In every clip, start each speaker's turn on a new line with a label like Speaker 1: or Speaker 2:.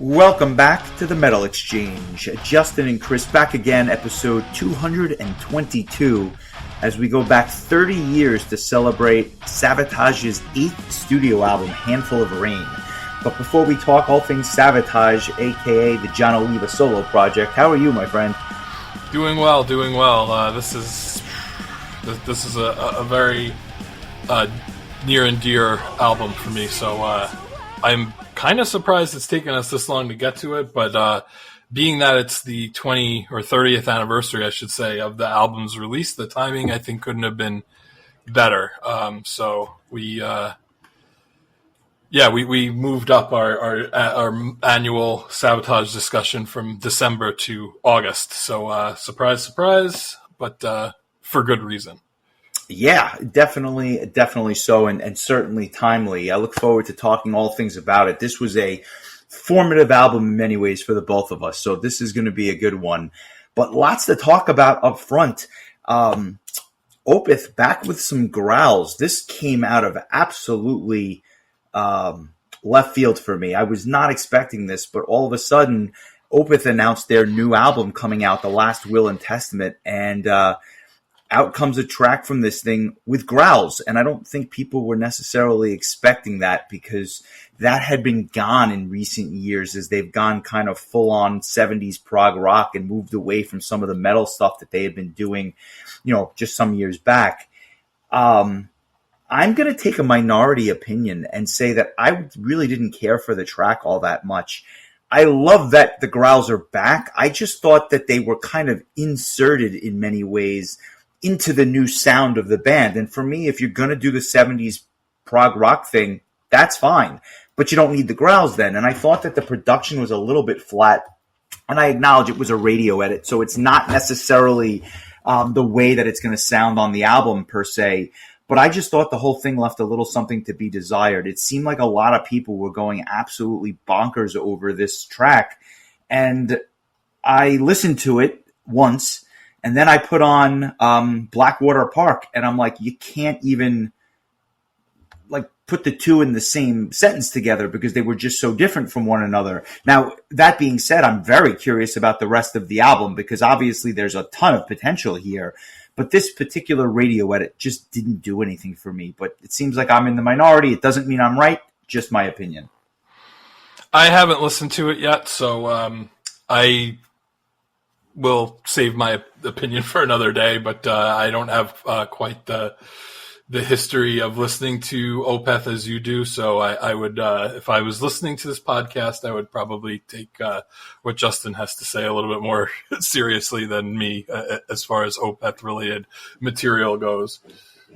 Speaker 1: Welcome back to the Metal Exchange. Justin and Chris back again, episode 222, as we go back 30 years to celebrate Savatage's 8th studio album, Handful of Rain. But before we talk all things Savatage, aka the John Oliva solo project, how are you, my friend?
Speaker 2: Doing well. This is a very near and dear album for me, so I'm kind of surprised it's taken us this long to get to it, but being that it's the 20th or 30th anniversary, I should say, of the album's release, the timing, I think, couldn't have been better. So we moved up our annual Savatage discussion from December to August. So surprise, but for good reason.
Speaker 1: Yeah, definitely so, and certainly timely. I look forward to talking all things about it. This was a formative album in many ways for the both of us, so this is going to be a good one. But lots to talk about up front. Opeth back with some growls. This came out of absolutely left field for me. I was not expecting this, but all of a sudden, Opeth announced their new album coming out, The Last Will and Testament, and out comes a track from this thing with growls. And I don't think people were necessarily expecting that, because that had been gone in recent years as they've gone kind of full-on 70s prog rock and moved away from some of the metal stuff that they had been doing, just some years back. I'm going to take a minority opinion and say that I really didn't care for the track all that much. I love that the growls are back. I just thought that they were kind of inserted in many ways into the new sound of the band. And for me, if you're going to do the 70s prog rock thing, that's fine. But you don't need the growls then. And I thought that the production was a little bit flat. And I acknowledge it was a radio edit, so it's not necessarily the way that it's going to sound on the album per se. But I just thought the whole thing left a little something to be desired. It seemed like a lot of people were going absolutely bonkers over this track. And I listened to it once, and then I put on Blackwater Park, and I'm like, you can't even put the two in the same sentence together because they were just so different from one another. Now, that being said, I'm very curious about the rest of the album because obviously there's a ton of potential here. But this particular radio edit just didn't do anything for me. But it seems like I'm in the minority. It doesn't mean I'm right, just my opinion.
Speaker 2: I haven't listened to it yet, so I will save my opinion for another day, but I don't have quite the history of listening to Opeth as you do. So I would, if I was listening to this podcast, I would probably take what Justin has to say a little bit more seriously than me as far as Opeth related material goes.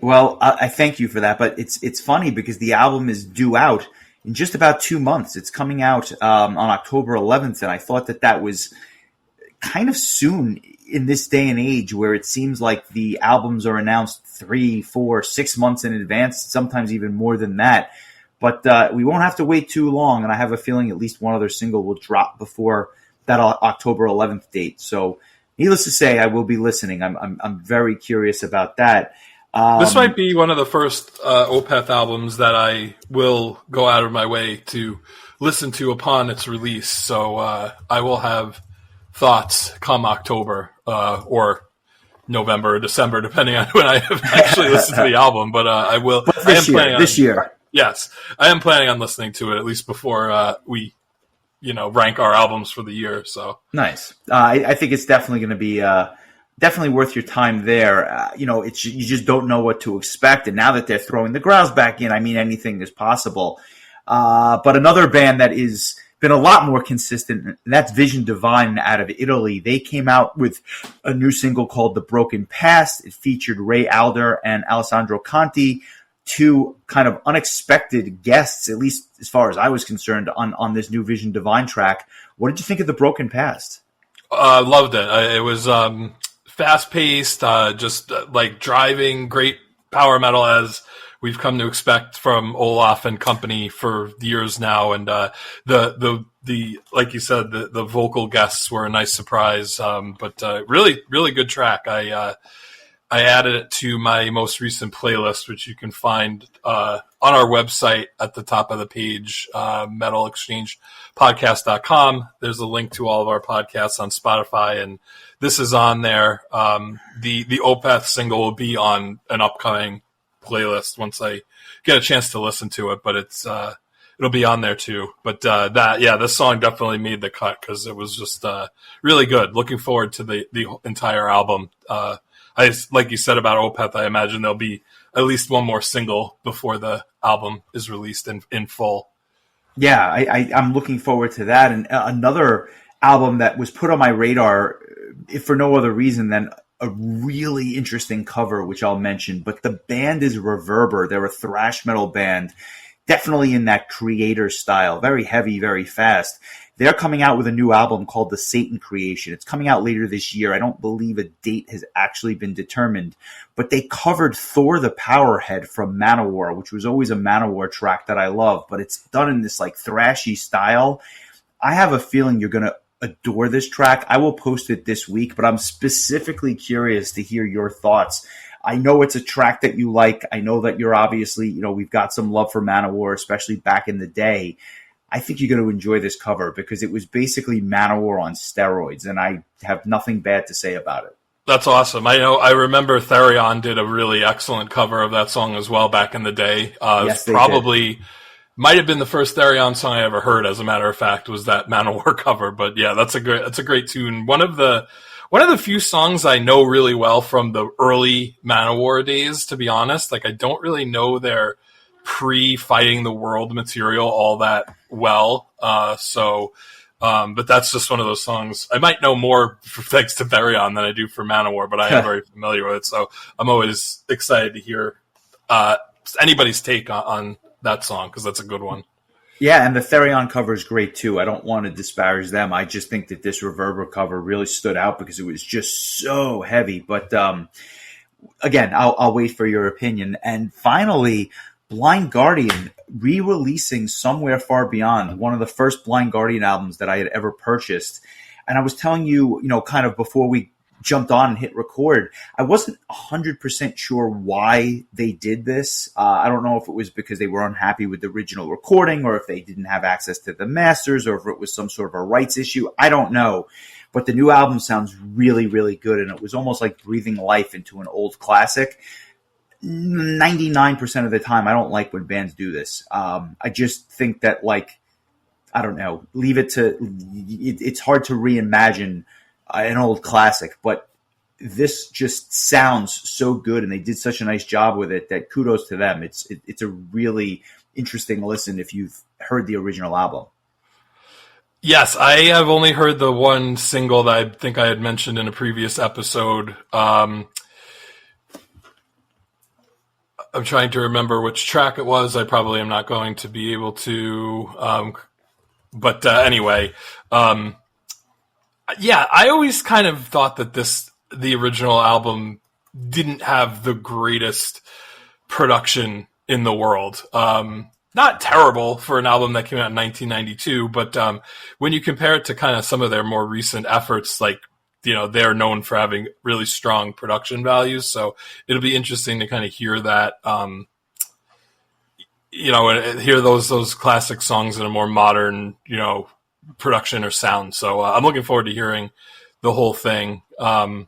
Speaker 1: Well, I thank you for that, but it's funny because the album is due out in just about 2 months. It's coming out on October 11th, and I thought that was kind of soon in this day and age where it seems like the albums are announced 3, 4, 6 months in advance, sometimes even more than that. But we won't have to wait too long, and I have a feeling at least one other single will drop before that October 11th date. So needless to say, I will be listening. I'm very curious about that.
Speaker 2: This might be one of the first Opeth albums that I will go out of my way to listen to upon its release. So I will have thoughts come October or November or December, depending on when I have actually listened to the album. But I will.
Speaker 1: This year.
Speaker 2: Yes, I am planning on listening to it at least before we, rank our albums for the year. So
Speaker 1: nice. I think it's definitely going to be definitely worth your time there. You just don't know what to expect, and now that they're throwing the growls back in, I mean, anything is possible. But another band that is been a lot more consistent, and that's Vision Divine out of Italy. They came out with a new single called The Broken Past. It featured Ray Alder and Alessandro Conti, two kind of unexpected guests, at least as far as I was concerned, on this new Vision Divine track. What did you think of The Broken Past?
Speaker 2: Loved it. It was fast-paced, just like driving, great power metal as we've come to expect from Olaf and company for years now. And the like you said, the vocal guests were a nice surprise, but really, really good track. I added it to my most recent playlist, which you can find on our website at the top of the page, metalexchangepodcast.com. There's a link to all of our podcasts on Spotify, and this is on there. The Opeth single will be on an upcoming playlist once I get a chance to listen to it, but it'll be on there too. But this song definitely made the cut because it was just really good. Looking forward to the entire album. Like you said about Opeth, I imagine there'll be at least one more single before the album is released in full.
Speaker 1: Yeah, I'm looking forward to that. And another album that was put on my radar, if for no other reason than a really interesting cover, which I'll mention. But the band is Reverber. They're a thrash metal band, definitely in that Creator style, very heavy, very fast. They're coming out with a new album called The Satan Creation. It's coming out later this year. I don't believe a date has actually been determined, but they covered Thor the Powerhead from Manowar, which was always a Manowar track that I love, but it's done in this like thrashy style. I have a feeling you're going to adore this track. I will post it this week, but I'm specifically curious to hear your thoughts. I know it's a track that you like. I know that you're obviously, we've got some love for Manowar, especially back in the day. I think you're going to enjoy this cover because it was basically Manowar on steroids, and I have nothing bad to say about it.
Speaker 2: That's awesome. I remember Therion did a really excellent cover of that song as well back in the day.
Speaker 1: Yes,
Speaker 2: probably might have been the first Therion song I ever heard, as a matter of fact, was that Manowar cover. But yeah, that's a great tune. One of the few songs I know really well from the early Manowar days, to be honest. Like, I don't really know their pre-Fighting the World material all that well. But that's just one of those songs. I might know more thanks to Therion than I do for Manowar, but I am very familiar with it. So I'm always excited to hear anybody's take on that song, because that's a good one.
Speaker 1: Yeah, and the Therion cover is great too. I don't want to disparage them. I just think that this Reverber cover really stood out because it was just so heavy. But again, I'll wait for your opinion. And finally, Blind Guardian re-releasing Somewhere Far Beyond, one of the first Blind Guardian albums that I had ever purchased. And I was telling you, kind of before we jumped on and hit record, I wasn't 100% sure why they did this. I don't know if it was because they were unhappy with the original recording, or if they didn't have access to the masters, or if it was some sort of a rights issue. I don't know. But the new album sounds really, really good, and it was almost like breathing life into an old classic. 99% of the time, I don't like when bands do this. I just think that, I don't know, leave it to it's hard to reimagine an old classic, but this just sounds so good, and they did such a nice job with it that kudos to them. It's a really interesting listen if you've heard the original album.
Speaker 2: Yes, I have only heard the one single that I think I had mentioned in a previous episode. I'm trying to remember which track it was. I probably am not going to be able to. But anyway, yeah, I always kind of thought that the original album didn't have the greatest production in the world. Not terrible for an album that came out in 1992, but when you compare it to kind of some of their more recent efforts, like, they're known for having really strong production values. So it'll be interesting to kind of hear that, and hear those classic songs in a more modern, production or sound. So I'm looking forward to hearing the whole thing. Was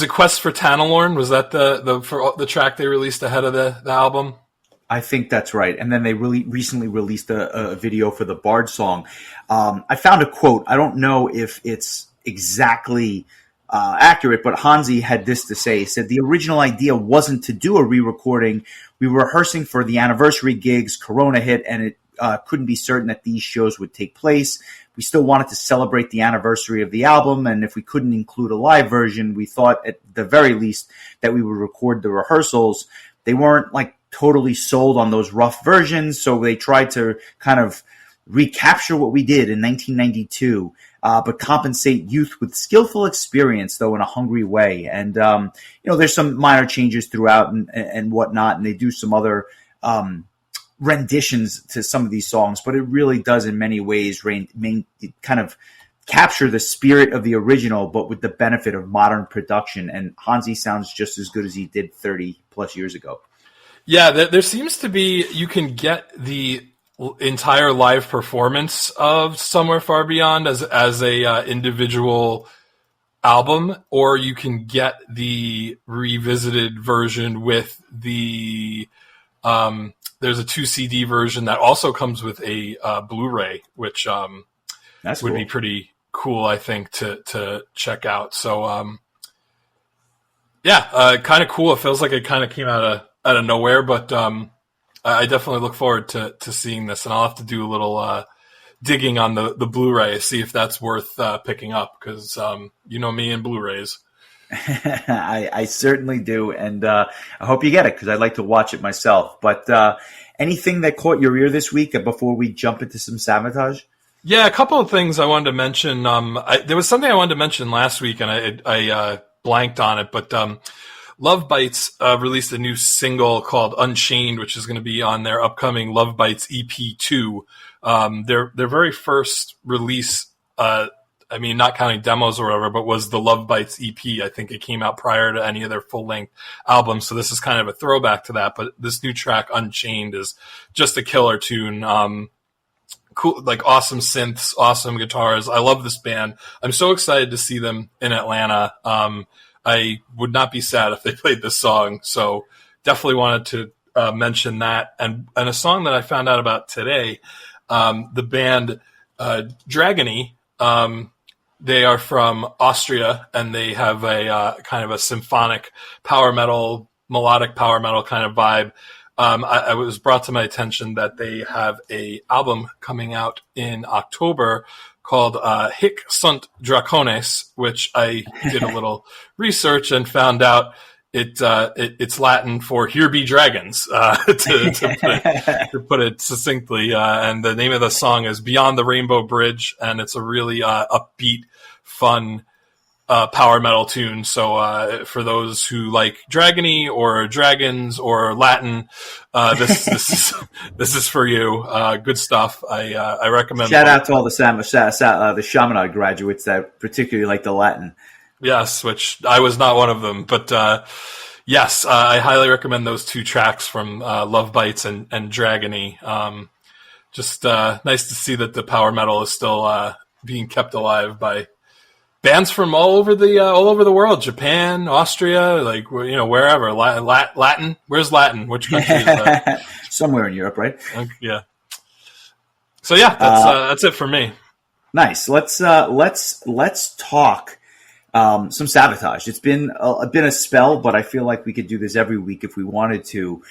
Speaker 2: it Quest for Tanalorn? Was that the track they released ahead of the album?
Speaker 1: I think that's right. And then they really recently released a video for the Bard song. I found a quote. I don't know if it's exactly accurate, but Hansi had this to say. He said, "The original idea wasn't to do a re-recording. We were rehearsing for the anniversary gigs. Corona hit, and it couldn't be certain that these shows would take place. We still wanted to celebrate the anniversary of the album, and if we couldn't include a live version, we thought at the very least that we would record the rehearsals. They weren't totally sold on those rough versions, so they tried to kind of recapture what we did in 1992, but compensate youth with skillful experience, though in a hungry way." And there's some minor changes throughout and whatnot, and they do some other renditions to some of these songs, but it really does in many ways kind of capture the spirit of the original, but with the benefit of modern production. And Hansi sounds just as good as he did 30 plus years ago.
Speaker 2: Yeah, there seems to be, you can get the entire live performance of Somewhere Far Beyond as a individual album, or you can get the revisited version with the there's a 2 CD version that also comes with a Blu-ray, which
Speaker 1: That's
Speaker 2: would
Speaker 1: cool.
Speaker 2: be pretty cool, I think, to check out. So kind of cool. It feels like it kind of came out of nowhere, but I definitely look forward to seeing this, and I'll have to do a little digging on the Blu-ray, see if that's worth picking up, because you know me and Blu-rays.
Speaker 1: I certainly do, and I hope you get it, because I'd like to watch it myself. But anything that caught your ear this week before we jump into some Savatage?
Speaker 2: Yeah, a couple of things I wanted to mention. There was something I wanted to mention last week, and I blanked on it, but Love Bites released a new single called Unchained, which is going to be on their upcoming Love Bites EP2. Their very first release, not counting demos or whatever, but was the Love Bites EP. I think it came out prior to any of their full-length albums, so this is kind of a throwback to that. But this new track, Unchained, is just a killer tune. Cool, like awesome synths, awesome guitars. I love this band. I'm so excited to see them in Atlanta. I would not be sad if they played this song, so definitely wanted to mention that. And a song that I found out about today, the band Dragony, they are from Austria, and they have a kind of a symphonic power metal, melodic power metal kind of vibe. I was brought to my attention that they have a album coming out in October called Hic Sunt Dracones, which I did a little research and found out it's Latin for "Here be dragons," to put it succinctly. And the name of the song is "Beyond the Rainbow Bridge," and it's a really upbeat, fun power metal tune. So for those who like Dragony or dragons or Latin, this is for you. Good stuff. I recommend.
Speaker 1: Shout out to all the Chaminade graduates that particularly like the Latin.
Speaker 2: Yes, which I was not one of them, but yes, I highly recommend those two tracks from Love Bites and Dragony. Just nice to see that the power metal is still being kept alive by bands from all over the world, Japan, Austria, like, you know, wherever. Latin, where's Latin? Which country is that?
Speaker 1: Somewhere in Europe, right?
Speaker 2: Yeah. So yeah, that's it for me.
Speaker 1: Nice. Let's talk some Savatage. It's been a spell, but I feel like we could do this every week if we wanted to.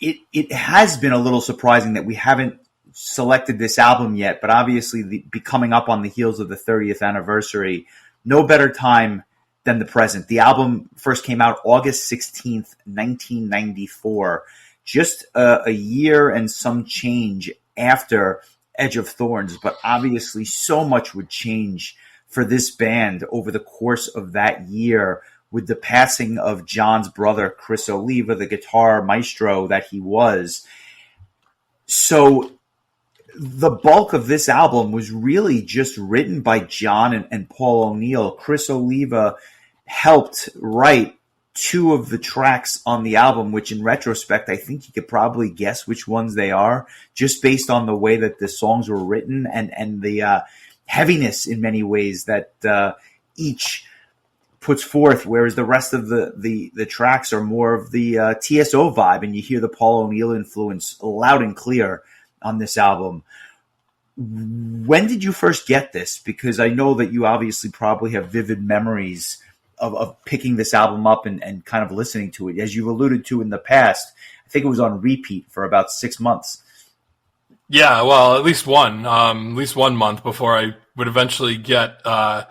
Speaker 1: It has been a little surprising that we haven't selected this album yet, but obviously coming up on the heels of the 30th anniversary, no better time than the present. The album first came out August 16th, 1994, just a year and some change after Edge of Thorns, but obviously so much would change for this band over the course of that year with the passing of John's brother, Chris Oliva, the guitar maestro that he was. So the bulk of this album was really just written by John and Paul O'Neill. Chris Oliva helped write two of the tracks on the album, which in retrospect, I think you could probably guess which ones they are, just based on the way that the songs were written and the heaviness in many ways that each puts forth, whereas the rest of the tracks are more of the TSO vibe, and you hear the Paul O'Neill influence loud and clear on this album. When did you first get this? Because I know that you obviously probably have vivid memories of picking this album up and kind of listening to it. As you've alluded to in the past, I think it was on repeat for about 6 months.
Speaker 2: Yeah, well, at least one month before I would eventually get, I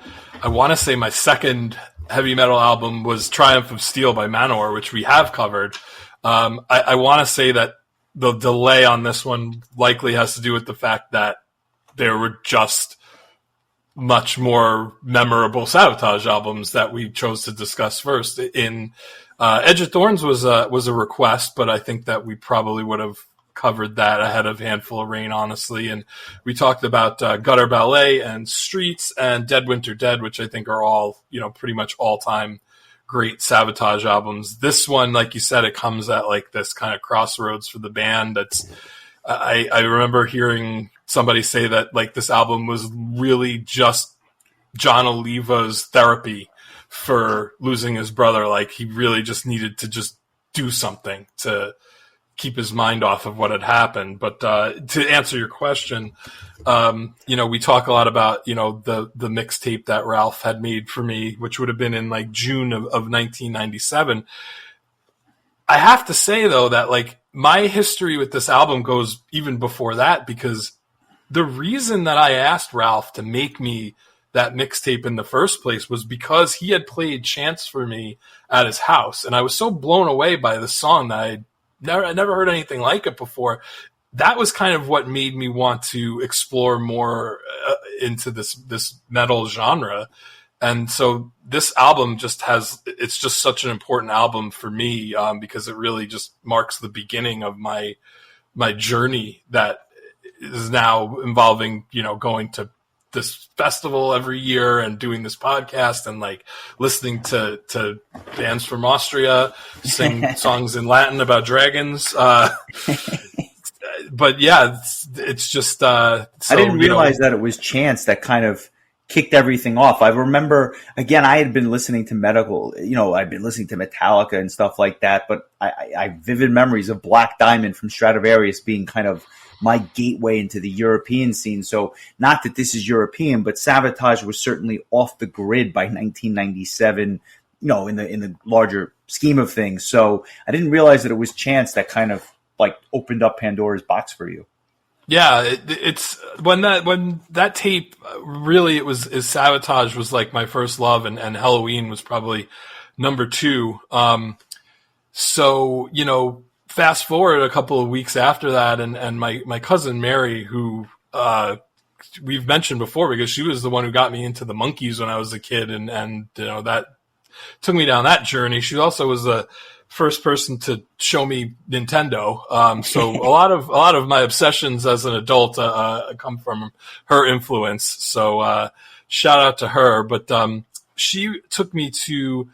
Speaker 2: want to say my second heavy metal album was Triumph of Steel by Manowar, which we have covered. I want to say that the delay on this one likely has to do with the fact that there were just much more memorable Savatage albums that we chose to discuss first. In Edge of Thorns was a request, but I think that we probably would have covered that ahead of Handful of Rain, honestly. And we talked about Gutter Ballet and Streets and Dead Winter Dead, which I think are all, pretty much all-time great Savatage albums. This one, like you said, it comes at like this kind of crossroads for the band. I remember hearing somebody say that like this album was really just John Oliva's therapy for losing his brother. Like he really just needed to just do something to keep his mind off of what had happened. But to answer your question, we talk a lot about, the mixtape that Ralph had made for me, which would have been in like June of 1997. I have to say though that like my history with this album goes even before that, because the reason that I asked Ralph to make me that mixtape in the first place was because he had played Chance for me at his house. And I was so blown away by the song that I never heard anything like it before. That was kind of what made me want to explore more into this metal genre. And so this album it's just such an important album for me, because it really just marks the beginning of my journey that is now involving, going to this festival every year and doing this podcast and like listening to bands from Austria sing songs in Latin about dragons. But yeah, it's just, I
Speaker 1: didn't realize that it was Chance that kind of kicked everything off. I remember, again, I had been listening to I'd been listening to Metallica and stuff like that, but I vivid memories of Black Diamond from Stratovarius being kind of my gateway into the European scene. So not that this is European, but Savatage was certainly off the grid by 1997, in the larger scheme of things. So I didn't realize that it was Chance that kind of like opened up Pandora's box for you.
Speaker 2: Yeah, it's when that tape really is Savatage was like my first love, and Halloween was probably number 2. So fast forward a couple of weeks after that, and my cousin Mary, who we've mentioned before because she was the one who got me into the Monkees when I was a kid, and that took me down that journey. She also was the first person to show me Nintendo. So a lot of my obsessions as an adult come from her influence. So shout out to her. But she took me to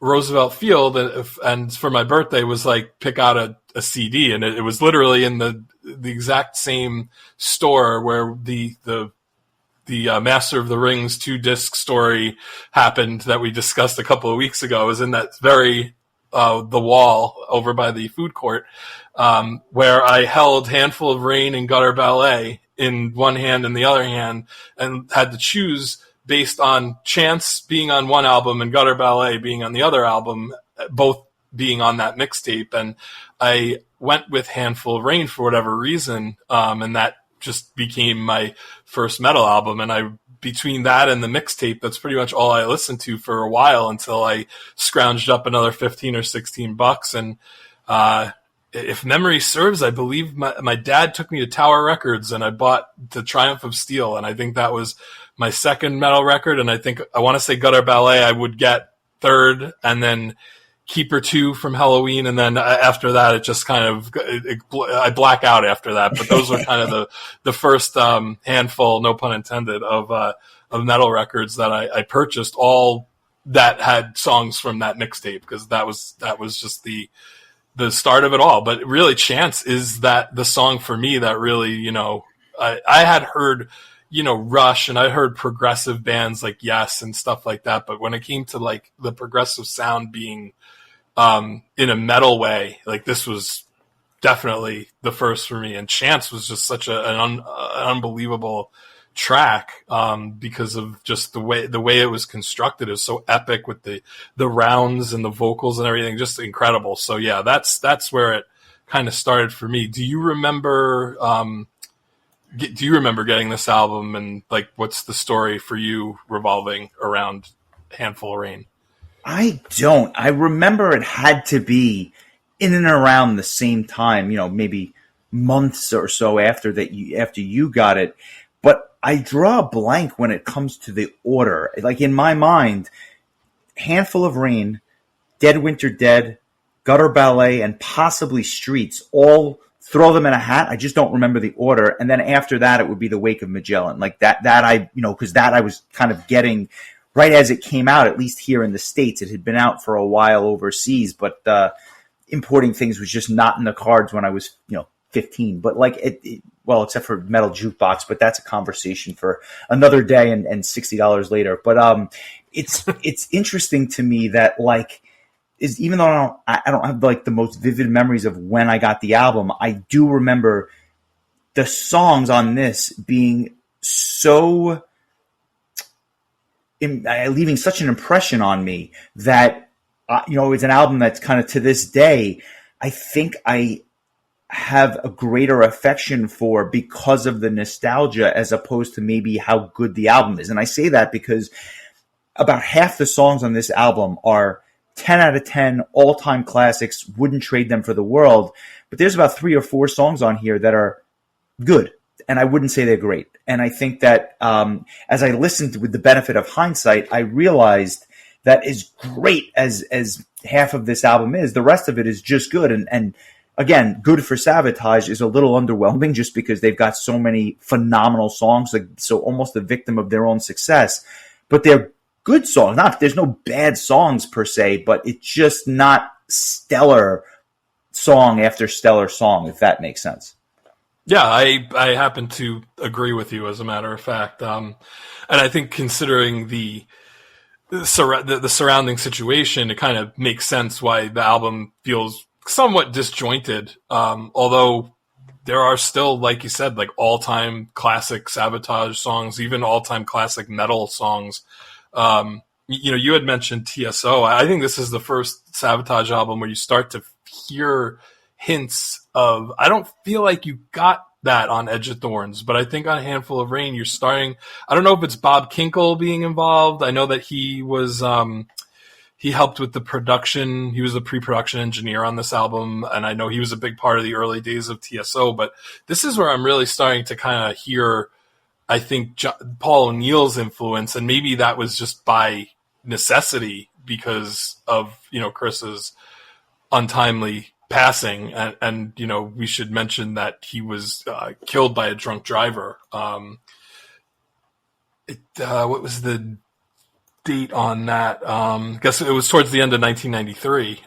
Speaker 2: Roosevelt Field, and for my birthday was like pick out a CD, and it was literally in the exact same store where the Master of the Rings 2-disc story happened that we discussed a couple of weeks ago. It was in that very the wall over by the food court, where I held Handful of Rain and Gutter Ballet in one hand and the other hand, and had to choose based on Chance being on one album and Gutter Ballet being on the other album, both being on that mixtape. And I went with Handful of Rain for whatever reason, and that just became my first metal album. And between that and the mixtape, that's pretty much all I listened to for a while until I scrounged up another 15 or 16 bucks. And if memory serves, I believe my dad took me to Tower Records and I bought The Triumph of Steel. And I think that was my second metal record. And I want to say Gutter Ballet I would get third, and then Keeper 2 from Halloween, and then after that it just kind of I black out after that. But those were kind of the first handful, no pun intended, of metal records that I purchased, all that had songs from that mixtape, because that was just the start of it all. But really, Chance is the song for me that really, I had heard Rush, and I heard progressive bands like Yes and stuff like that, but when it came to like the progressive sound being in a metal way, like this was definitely the first for me. And Chance was just such an unbelievable track, because of just the way it was constructed. It was so epic with the rounds and the vocals and everything, just incredible. So yeah, that's where it kind of started for me. Do you remember getting this album, and like what's the story for you revolving around Handful of Rain?
Speaker 1: I don't. I remember it had to be in and around the same time, maybe months or so after you got it. But I draw a blank when it comes to the order. Like in my mind, Handful of Rain, Dead Winter Dead, Gutter Ballet, and possibly Streets all throw them in a hat. I just don't remember the order. And then after that, it would be The Wake of Magellan. Like that I, because that I was kind of getting right as it came out, at least here in the States. It had been out for a while overseas, but importing things was just not in the cards when I was, 15. But like well, except for Metal Jukebox, but that's a conversation for another day and $60 later. But it's interesting to me that like, is even though I don't have like the most vivid memories of when I got the album, I do remember the songs on this being so leaving such an impression on me that it's an album that's kind of to this day I think I have a greater affection for because of the nostalgia as opposed to maybe how good the album is. And I say that because about half the songs on this album are 10 out of 10 all-time classics, wouldn't trade them for the world. But there's about 3 or 4 songs on here that are good, and I wouldn't say they're great. And I think that as I listened with the benefit of hindsight, I realized that as great as half of this album is, the rest of it is just good. And again, good for Savatage is a little underwhelming just because they've got so many phenomenal songs, like, so almost a victim of their own success. But they're good songs. There's no bad songs per se, but it's just not stellar song after stellar song, if that makes sense.
Speaker 2: Yeah, I happen to agree with you, as a matter of fact. And I think considering the surrounding situation, it kind of makes sense why the album feels somewhat disjointed. Although there are still, like you said, like all-time classic Savatage songs, even all-time classic metal songs. You had mentioned TSO. I think this is the first Savatage album where you start to hear hints of, I don't feel like you got that on Edge of Thorns, but I think on Handful of Rain, you're starting, I don't know if it's Bob Kinkle being involved. I know that he was, he helped with the production. He was a pre-production engineer on this album. And I know he was a big part of the early days of TSO, but this is where I'm really starting to kind of hear, I think, Paul O'Neill's influence, and maybe that was just by necessity because of, Chris's untimely passing. And we should mention that he was killed by a drunk driver. What was the date on that? I guess it was towards the end of 1993.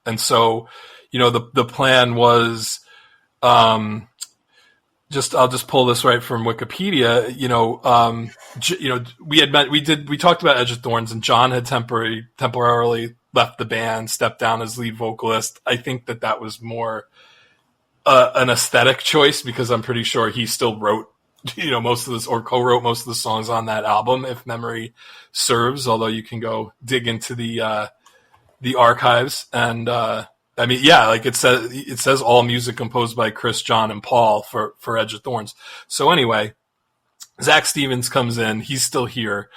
Speaker 2: And so, the plan was, I'll just pull this right from Wikipedia. We talked about Edge of Thorns, and John had temporarily left the band, stepped down as lead vocalist. I think that was more an aesthetic choice, because I'm pretty sure he still wrote, most of this, or co-wrote most of the songs on that album, if memory serves. Although you can go dig into the archives, and it says all music composed by Chris, John, and Paul for Edge of Thorns. So anyway, Zach Stevens comes in. He's still here.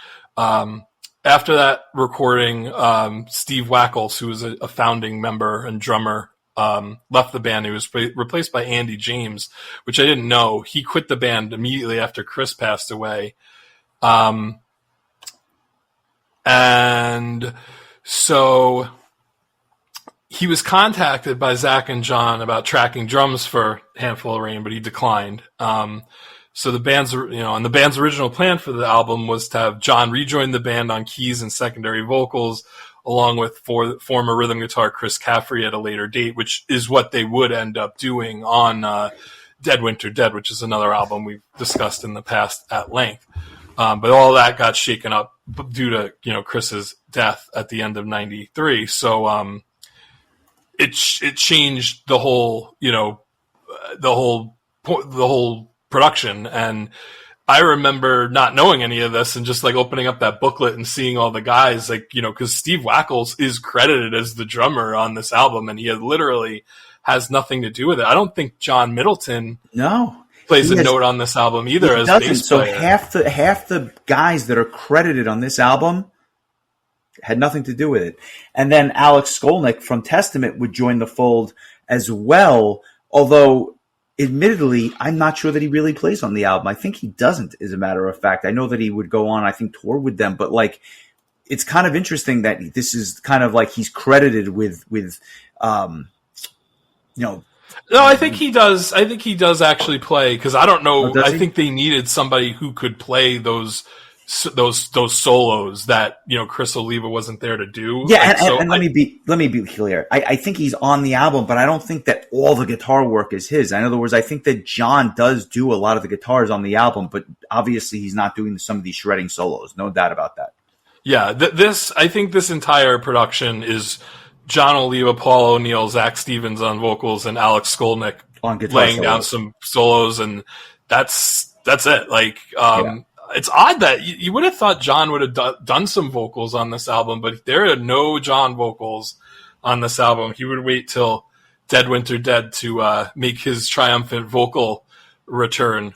Speaker 2: After that recording, Steve Wackles, who was a founding member and drummer, left the band. He was replaced by Andy James, which I didn't know. He quit the band immediately after Chris passed away. And so he was contacted by Zach and John about tracking drums for Handful of Rain, but he declined. So the band's, and the band's original plan for the album was to have John rejoin the band on keys and secondary vocals, along with former rhythm guitar Chris Caffrey at a later date, which is what they would end up doing on Dead Winter Dead, which is another album we've discussed in the past at length. But all that got shaken up due to, Chris's death at the end of 93. So, it changed the whole, the whole production. And I remember not knowing any of this and just like opening up that booklet and seeing all the guys, like, cause Steve Wackles is credited as the drummer on this album, and he literally has nothing to do with it. I don't think John Middleton plays a note on this album either as bass player.
Speaker 1: So half the guys that are credited on this album had nothing to do with it. And then Alex Skolnick from Testament would join the fold as well, although admittedly, I'm not sure that he really plays on the album. I think he doesn't, as a matter of fact. I know that he would go on, I think, tour with them, but like, it's kind of interesting that this is kind of like he's credited with
Speaker 2: No, I think he does. I think he does actually play, because I don't know.
Speaker 1: Oh,
Speaker 2: I think they needed somebody who could play those solos that Chris Oliva wasn't there to do.
Speaker 1: Yeah, and let me be clear. I think he's on the album, but I don't think that all the guitar work is his. In other words, I think that John does do a lot of the guitars on the album, but obviously he's not doing some of these shredding solos. No doubt about that.
Speaker 2: Yeah, I think this entire production is John Oliva, Paul O'Neill, Zach Stevens on vocals, and Alex Skolnick
Speaker 1: On guitar
Speaker 2: laying
Speaker 1: solos.
Speaker 2: down some solos, and that's it. Like, It's odd that you would have thought John would have done some vocals on this album, but there are no John vocals on this album. He would wait till Dead Winter Dead to make his triumphant vocal return.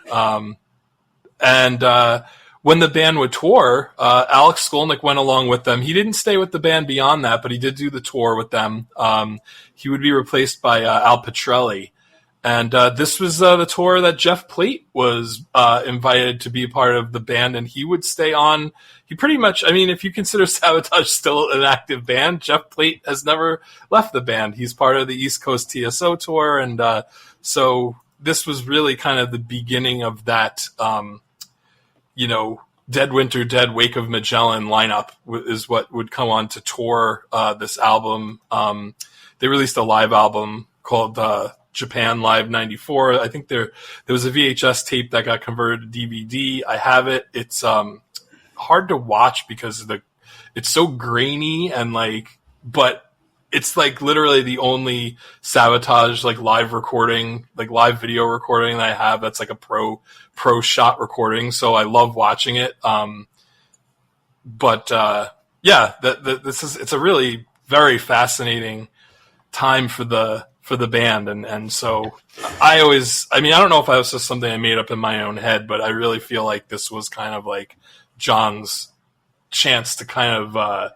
Speaker 2: And when the band would tour, Alex Skolnick went along with them. He didn't stay with the band beyond that, but he did do the tour with them. He would be replaced by Al Pitrelli. And this was the tour that Jeff Plate was invited to be a part of the band, and he would stay on. He pretty much, if you consider Savatage still an active band, Jeff Plate has never left the band. He's part of the East Coast TSO tour, and so this was really kind of the beginning of that, Dead Winter Dead, Wake of Magellan lineup is what would come on to tour this album. They released a live album called Japan Live 94. I think there was a VHS tape that got converted to DVD. I have it. It's hard to watch because it's so grainy and but it's literally the only Savatage live recording, live video recording that I have that's a pro shot recording. So I love watching it. It's a really very fascinating time for the band. And so I don't know if that was just something I made up in my own head, but I really feel like this was kind of John's chance to kind of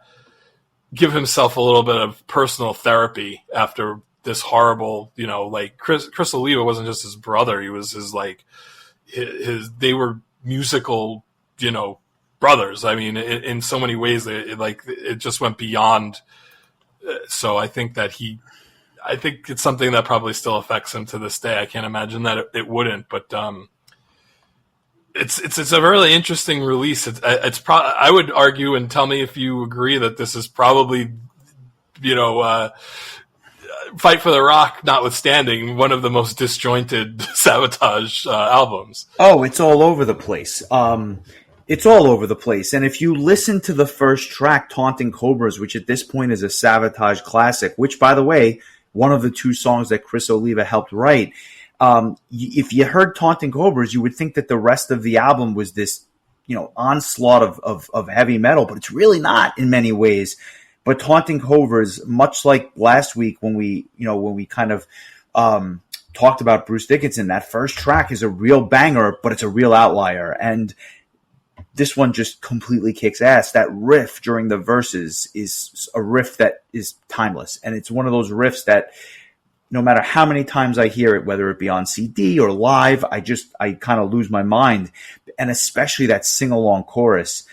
Speaker 2: give himself a little bit of personal therapy after this horrible, Chris Oliva wasn't just his brother. He was they were musical, brothers. In so many ways, it just went beyond. So I think that I think it's something that probably still affects him to this day. I can't imagine that it wouldn't, but it's a really interesting release. I would argue, and tell me if you agree, that this is probably, Fight for the Rock notwithstanding, one of the most disjointed Savatage albums.
Speaker 1: Oh, it's all over the place. It's all over the place. And if you listen to the first track, Taunting Cobras, which at this point is a Savatage classic, which, by the way, one of the two songs that Chris Oliva helped write, if you heard Taunting Cobras, you would think that the rest of the album was this, onslaught of heavy metal, but it's really not in many ways. But Taunting Cobras, much like last week when we kind of talked about Bruce Dickinson, that first track is a real banger, but it's a real outlier. And this one just completely kicks ass. That riff during the verses is a riff that is timeless. And it's one of those riffs that no matter how many times I hear it, whether it be on CD or live, I kind of lose my mind. And especially that sing-along chorus.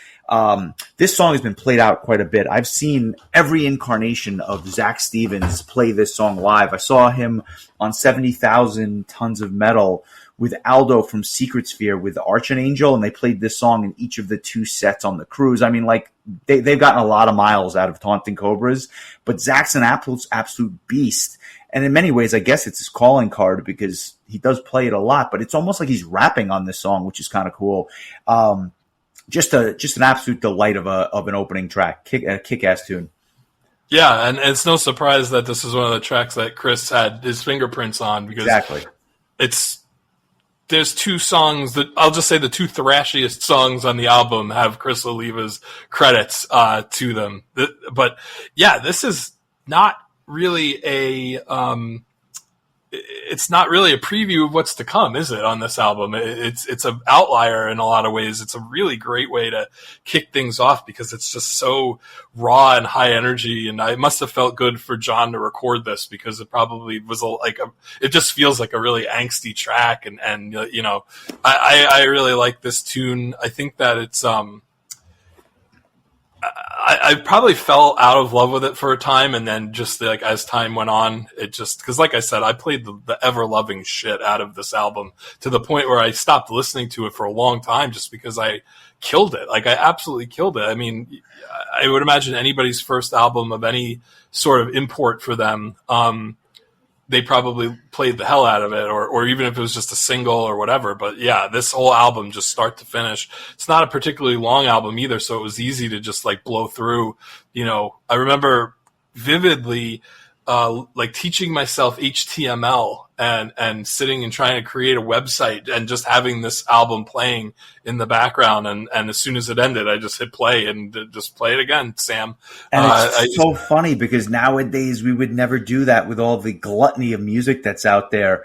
Speaker 1: This song has been played out quite a bit. I've seen every incarnation of Zach Stevens play this song live. I saw him on 70,000 Tons of Metal with Aldo from Secret Sphere with Arch and Angel, and they played this song in each of the two sets on the cruise. They've gotten a lot of miles out of Taunting Cobras, but Zach's an absolute beast. And in many ways, I guess it's his calling card because he does play it a lot, but it's almost like he's rapping on this song, which is kind of cool. Just an absolute delight of an opening track, a kick-ass tune.
Speaker 2: Yeah, and it's no surprise that this is one of the tracks that Chris had his fingerprints on, because
Speaker 1: exactly.
Speaker 2: There's two songs that I'll just say the two thrashiest songs on the album have Chris Oliva's credits to them. But yeah, this is not really it's not really a preview of what's to come, is it, on this album? It's an outlier in a lot of ways. It's a really great way to kick things off because it's just so raw and high energy. And it must have felt good for John to record this because it probably was it just feels like a really angsty track. And I really like this tune. I think that it's, I probably fell out of love with it for a time, and then just like as time went on, it just, because like I said, I played the ever loving shit out of this album to the point where I stopped listening to it for a long time just because I killed it. Like I absolutely killed it. I mean, I would imagine anybody's first album of any sort of import for them, they probably played the hell out of it, or even if it was just a single or whatever. But yeah, this whole album, just start to finish, it's not a particularly long album either, so it was easy to just like blow through. You know, I remember vividly like teaching myself HTML and sitting and trying to create a website and just having this album playing in the background. And as soon as it ended, I just hit play and just play it again, Sam.
Speaker 1: And it's so funny because nowadays we would never do that with all the gluttony of music that's out there.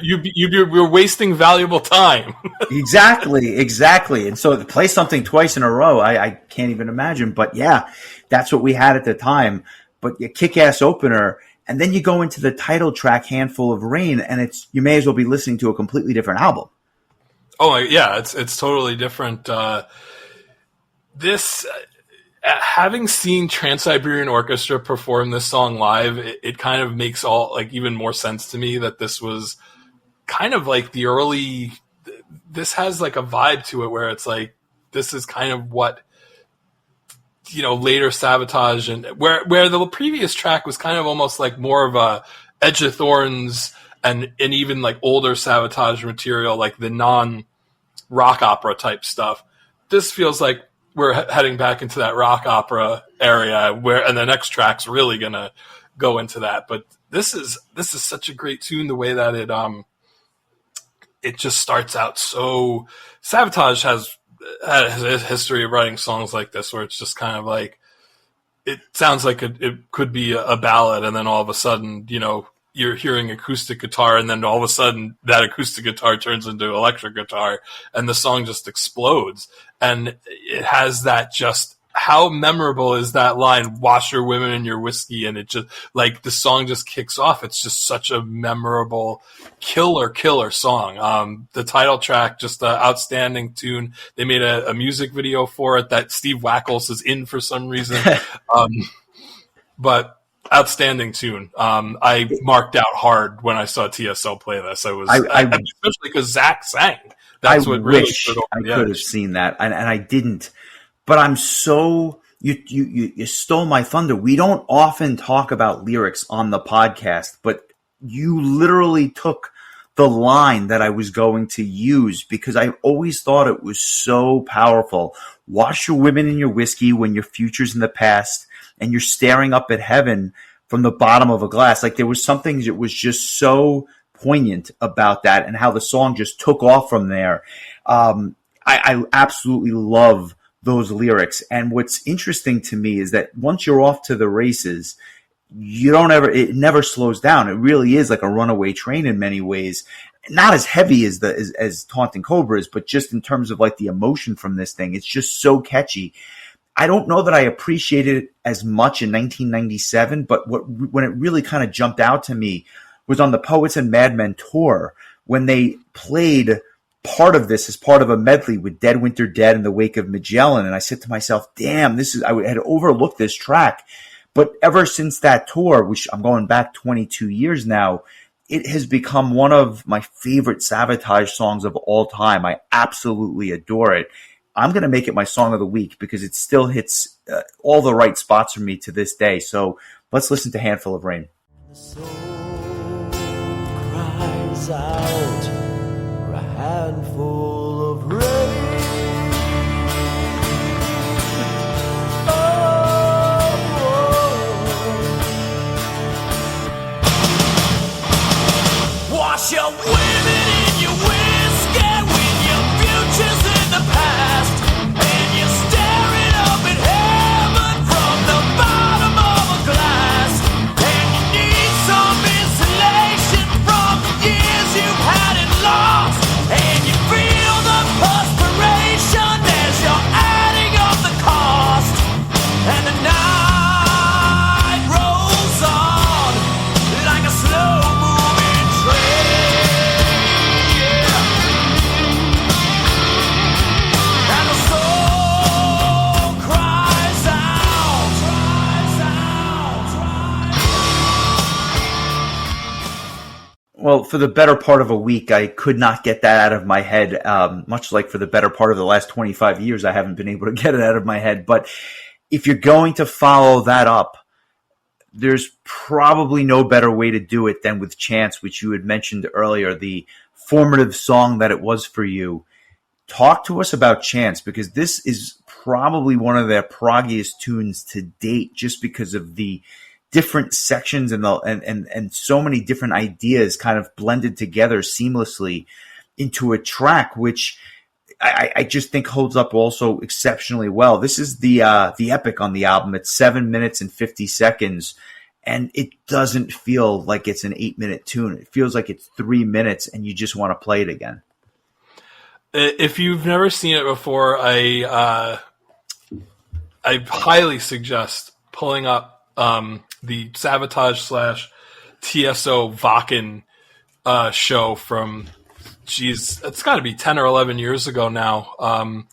Speaker 2: You're wasting valuable time.
Speaker 1: Exactly. And so to play something twice in a row, I can't even imagine. But yeah, that's what we had at the time. But you kick-ass opener, and then you go into the title track, Handful of Rain, and you may as well be listening to a completely different album.
Speaker 2: Oh yeah, it's totally different. Having seen Trans-Siberian Orchestra perform this song live, it kind of makes even more sense to me that this was kind of like the early. This has like a vibe to it where it's like this is kind of what, you know, later Savatage, and where the previous track was kind of almost like more of a Edge of Thorns and even like older Savatage material, like the non-rock opera type stuff. This feels like we're heading back into that rock opera area and the next track's really gonna go into that. But this is such a great tune, the way that it just starts out so. Savatage has a history of writing songs like this where it's just kind of like, it sounds like it could be a ballad, and then all of a sudden, you know, you're hearing acoustic guitar, and then all of a sudden that acoustic guitar turns into electric guitar, and the song just explodes. And it has that just, how memorable is that line, wash your women in your whiskey? And it just, like, the song just kicks off. It's just such a memorable, killer song. The title track, just an outstanding tune. They made a music video for it that Steve Wackles is in for some reason. But outstanding tune. I marked out hard when I saw TSO play this. Especially because Zach sang. That's what really stood over the edge. I
Speaker 1: could have seen that, and I didn't. But I'm so, you stole my thunder. We don't often talk about lyrics on the podcast, but you literally took the line that I was going to use because I always thought it was so powerful. Wash your women in your whiskey when your future's in the past and you're staring up at heaven from the bottom of a glass. Like, there was something that was just so poignant about that and how the song just took off from there. I absolutely love those lyrics. And what's interesting to me is that once you're off to the races, it never slows down. It really is like a runaway train in many ways. Not as heavy as Taunting Cobras, but just in terms of like the emotion from this thing, it's just so catchy. I don't know that I appreciated it as much in 1997, but when it really kind of jumped out to me was on the Poets and Madmen tour when they played part of this as part of a medley with Dead Winter Dead in the Wake of Magellan. And I said to myself, damn, I had overlooked this track. But ever since that tour, which I'm going back 22 years now, it has become one of my favorite Savatage songs of all time. I absolutely adore it. I'm going to make it my song of the week because it still hits all the right spots for me to this day. So let's listen to Handful of Rain.
Speaker 3: The soul cries out for a handful of rain. Wash your women in your whiskey when your future's in the past, and you're staring up at heaven from the bottom of a glass, and you need some insulation from the years you've had it lost, and you feel
Speaker 1: Well, for the better part of a week, I could not get that out of my head. Much like for the better part of the last 25 years, I haven't been able to get it out of my head. But if you're going to follow that up, there's probably no better way to do it than with Chance, which you had mentioned earlier, the formative song that it was for you. Talk to us about Chance, because this is probably one of their proggiest tunes to date, just because of the different sections and so many different ideas kind of blended together seamlessly into a track, which I just think holds up also exceptionally well. This is the epic on the album. It's 7 minutes and 50 seconds, and it doesn't feel like it's an 8-minute tune. It feels like it's 3 minutes, and you just want to play it again.
Speaker 2: If you've never seen it before, I highly suggest pulling up the Savatage / TSO Vakken show from, it's got to be 10 or 11 years ago now.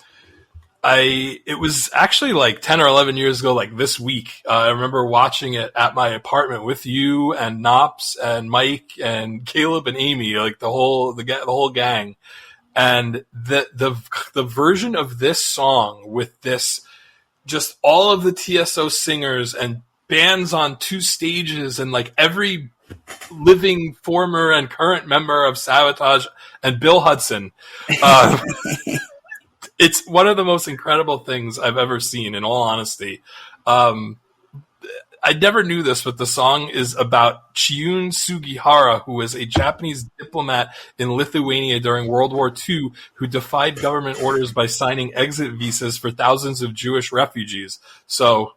Speaker 2: It was actually like 10 or 11 years ago, like this week. I remember watching it at my apartment with you and Knops and Mike and Caleb and Amy, like the whole gang. And the version of this song with this, just all of the TSO singers and bands on 2 stages and like every living former and current member of Savatage and Bill Hudson. It's one of the most incredible things I've ever seen, in all honesty. I never knew this, but the song is about Chiun Sugihara, who was a Japanese diplomat in Lithuania during World War II, who defied government orders by signing exit visas for thousands of Jewish refugees. So,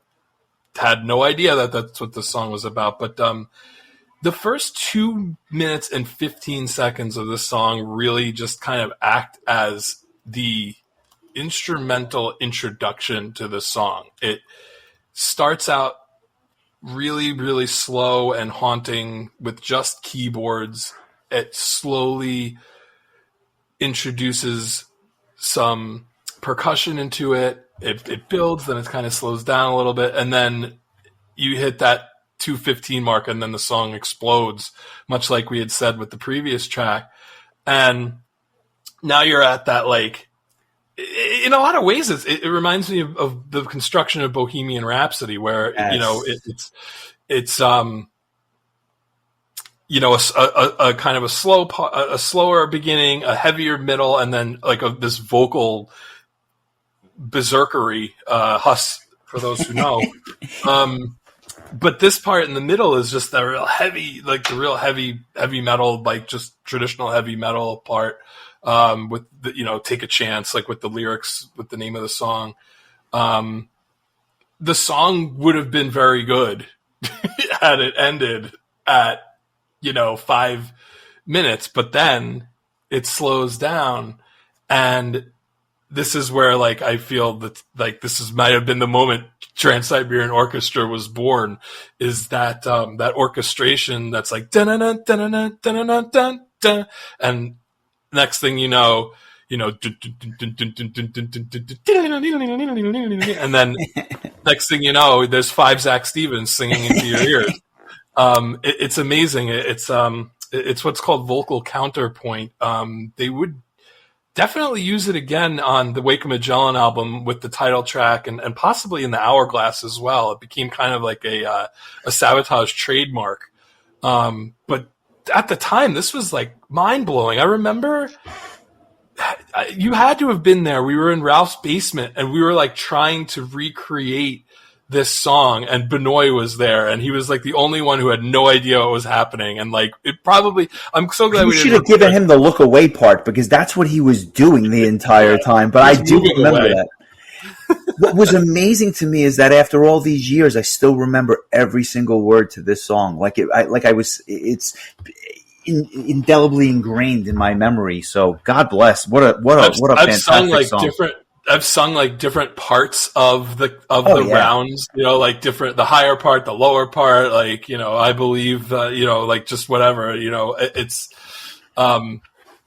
Speaker 2: had no idea that that's what the song was about. But the first 2 minutes and 15 seconds of the song really just kind of act as the instrumental introduction to the song. It starts out really, really slow and haunting with just keyboards. It slowly introduces some percussion into it. It builds, then it kind of slows down a little bit, and then you hit that 2:15 mark, and then the song explodes, much like we had said with the previous track. And now you're at that, like, in a lot of ways, it reminds me of the construction of Bohemian Rhapsody, where
Speaker 1: yes.
Speaker 2: It's a kind of a slower beginning, a heavier middle, and then like this vocal berserkery, Huss, for those who know. But this part in the middle is just the real heavy, like the real heavy metal, like just traditional heavy metal part. With the, Take a Chance, like with the lyrics, with the name of the song. The song would have been very good had it ended at, 5 minutes, but then it slows down, and this is where, like, I feel that, like, might have been the moment Trans-Siberian Orchestra was born, is that, that orchestration that's like, dun dun dun dun dun dun dun dun dun, and next thing you know, and then next thing you know, there's 5 Zach Stevens singing into your ears. It's amazing. It's what's called vocal counterpoint. They would definitely use it again on the Wake of Magellan album with the title track, and possibly in the Hourglass as well. It became kind of like a Savatage trademark. But at the time, this was like mind blowing. I remember you had to have been there. We were in Ralph's basement, and we were like trying to recreate this song, and Benoit was there, and he was like the only one who had no idea what was happening. And like, I'm so glad we
Speaker 1: should have given him the look away part, because that's what he was doing the entire time. But I do remember that. What was amazing to me is that after all these years, I still remember every single word to this song. It's indelibly ingrained in my memory. So God bless. What a fantastic song.
Speaker 2: I've sung like different parts of the rounds, like different, the higher part, the lower part, like, I believe, like just whatever, it's,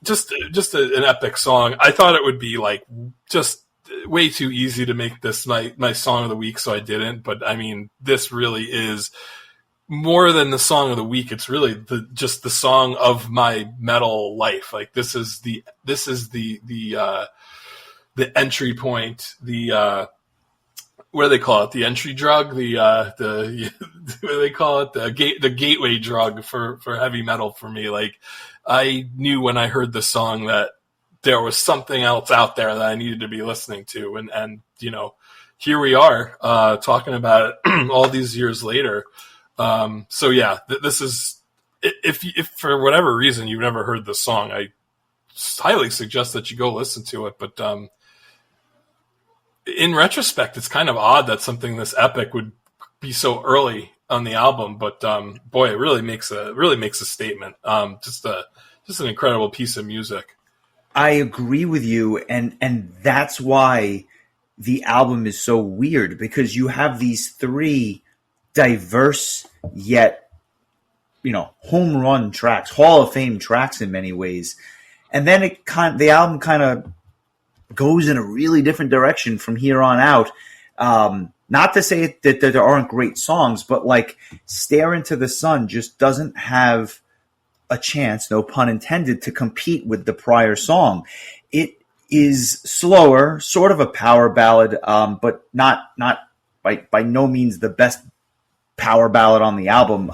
Speaker 2: just an epic song. I thought it would be like just way too easy to make this my song of the week, so I didn't. But I mean, this really is more than the song of the week. It's really just the song of my metal life. Like this is the entry point, what do they call it? The entry drug, what do they call it? The gateway drug for heavy metal for me. Like I knew when I heard the song that there was something else out there that I needed to be listening to. And here we are, talking about it all these years later. So yeah, this is, if for whatever reason you've never heard the song, I highly suggest that you go listen to it. But, in retrospect, it's kind of odd that something this epic would be so early on the album, but boy, it really makes a statement. Just an incredible piece of music.
Speaker 1: I agree with you, and that's why the album is so weird, because you have these three diverse yet home run tracks, Hall of Fame tracks in many ways, and then the album kind of goes in a really different direction from here on out. Not to say that there aren't great songs, but like Stare Into the Sun just doesn't have a chance, no pun intended, to compete with the prior song. It is slower, sort of a power ballad, but not by no means the best power ballad on the album.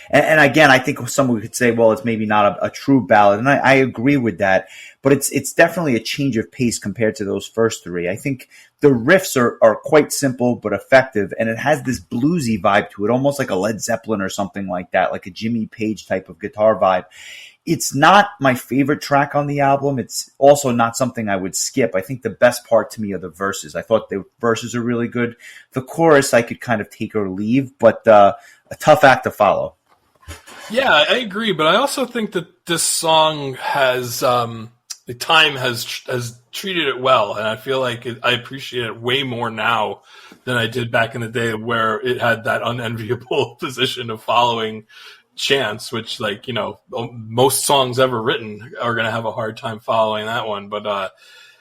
Speaker 1: And again, I think someone could say, well, it's maybe not a true ballad. And I agree with that, but it's definitely a change of pace compared to those first three. I think the riffs are quite simple, but effective. And it has this bluesy vibe to it, almost like a Led Zeppelin or something like that, like a Jimmy Page type of guitar vibe. It's not my favorite track on the album. It's also not something I would skip. I think the best part to me are the verses. I thought the verses are really good. The chorus I could kind of take or leave, but a tough act to follow.
Speaker 2: Yeah, I agree, but I also think that this song has the time has treated it well, and I feel like I appreciate it way more now than I did back in the day, where it had that unenviable position of following Chance, which, like, most songs ever written are going to have a hard time following that one. But